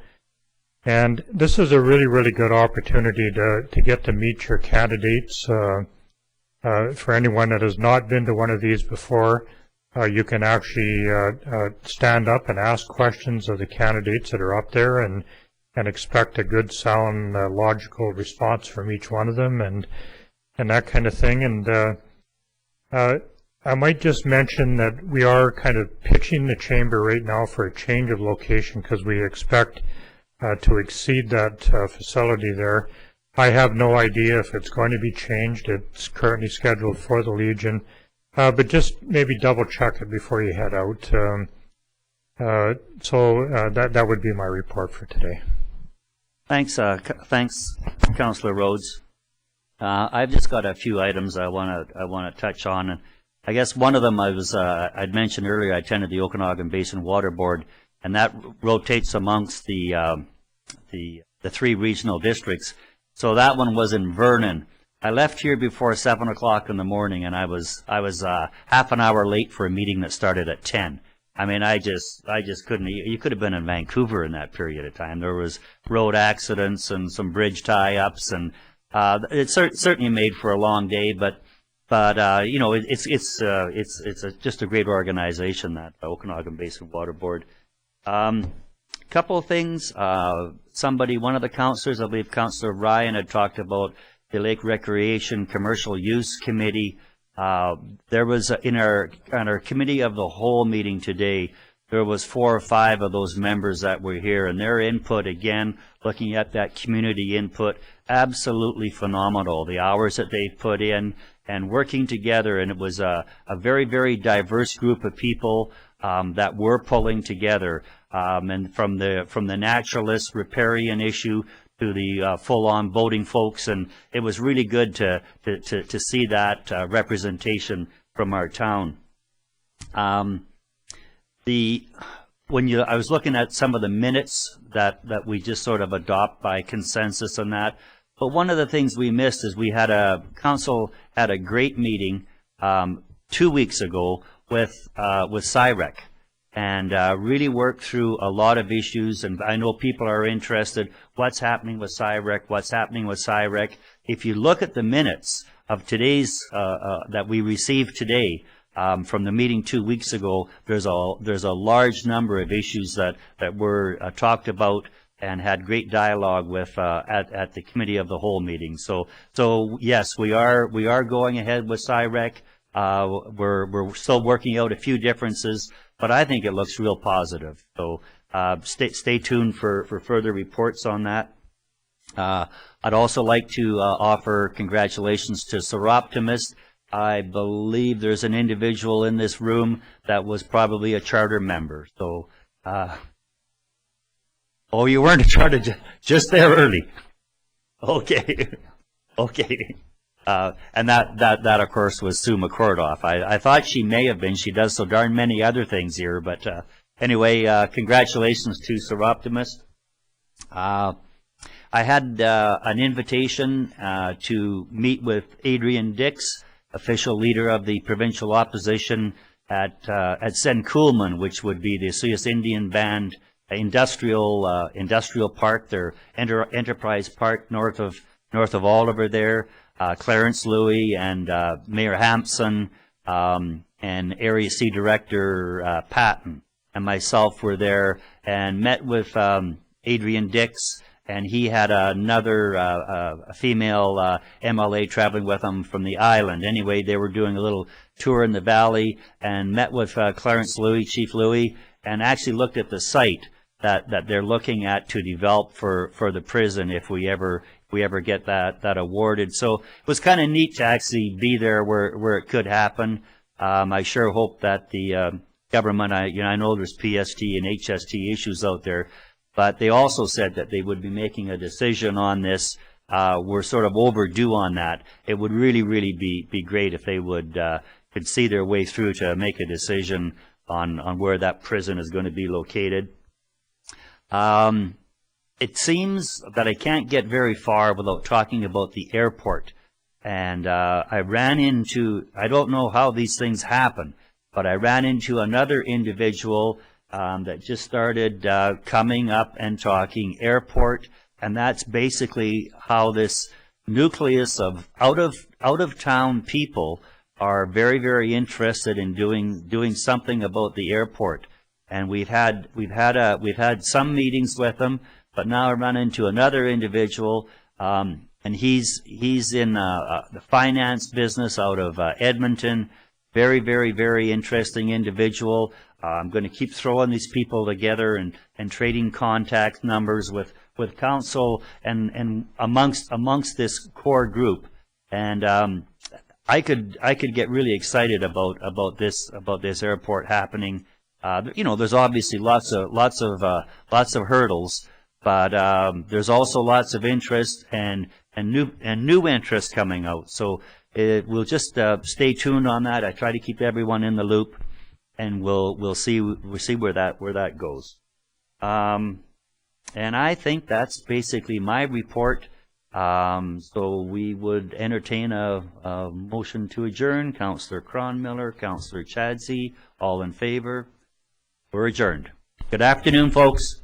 And this is a really, really good opportunity to get to meet your candidates. For anyone that has not been to one of these before, you can actually stand up and ask questions of the candidates that are up there and expect a good, sound, logical response from each one of them and that kind of thing. And I might just mention that we are kind of pitching the chamber right now for a change of location because we expect to exceed that facility there. I have no idea if it's going to be changed. It's currently scheduled for the Legion. but just maybe double check it before you head out. That would be my report for today. Thanks, thanks, Councillor Rhodes. I've just got a few items I want to touch on, and I guess one of them I'd mentioned earlier. I attended the Okanagan Basin Water Board, and that rotates amongst the three regional districts. So that one was in Vernon. I left here before 7 o'clock in the morning, and I was half an hour late for a meeting that started at 10. I mean, I just couldn't. You could have been in Vancouver in that period of time. There was road accidents and some bridge tie-ups, and it certainly made for a long day. But you know, it's just a great organization, that Okanagan Basin Water Board. Couple of things. One of the councillors, I believe Councillor Ryan, had talked about the Lake Recreation Commercial Use Committee. There was on our committee of the whole meeting today, there was 4 or 5 of those members that were here, and their input, again, looking at that community input, absolutely phenomenal. The hours that they put in and working together, and it was a very, very diverse group of people that were pulling together, and from the naturalist riparian issue to the full-on boating folks, and it was really good to see that representation from our town. I was looking at some of the minutes that we just sort of adopt by consensus on that, but one of the things we missed is council had a great meeting 2 weeks ago with CIREC, and really worked through a lot of issues. And I know people are interested, what's happening with CIREC? If you look at the minutes of today's, that we received today, from the meeting 2 weeks ago, there's a large number of issues that were talked about and had great dialogue with at the committee of the whole meeting. So yes, we are going ahead with CIREC. We're still working out a few differences, but I think it looks real positive. So stay tuned for further reports on that. I'd also like to offer congratulations to Seroptimist. I believe there's an individual in this room that was probably a charter member. So, oh, you weren't a charter, just there early. Okay, okay. And that of course was Sue McCordoff. I thought she may have been. She does so darn many other things here, but anyway, congratulations to Seroptimist. I had an invitation to meet with Adrian Dix, official leader of the provincial opposition at Senkulman, which would be the Suyas Indian Band industrial park, their enterprise park north of Oliver there. Clarence Louie and Mayor Hampson and Area C Director Patton and myself were there and met with Adrian Dix, and he had another a female MLA traveling with him from the island. Anyway, they were doing a little tour in the valley and met with Clarence Louie, Chief Louie, and actually looked at the site that they're looking at to develop for the prison if we ever get that awarded. So it was kind of neat to actually be there where it could happen. I sure hope that the government, I know there's PST and HST issues out there, but they also said that they would be making a decision on this. We're sort of overdue on that. It would really, really be great if they could see their way through to make a decision on where that prison is going to be located. It seems that I can't get very far without talking about the airport. And I don't know how these things happen, but I ran into another individual that just started coming up and talking airport. And that's basically how this nucleus of out of town people are very, very interested in doing something about the airport. And we've had some meetings with them, but now I run into another individual, and he's in the finance business out of Edmonton. Very, very, very interesting individual. I'm going to keep throwing these people together and trading contact numbers with council and amongst this core group. And I could get really excited about this airport happening. There's obviously lots of hurdles, but there's also lots of interest and new interest coming out. So we'll just stay tuned on that. I try to keep everyone in the loop, and we'll see where that goes. And I think that's basically my report. So we would entertain a motion to adjourn. Councillor Cronmiller, Councillor Chadsey, all in favor. We're adjourned. Good afternoon, folks.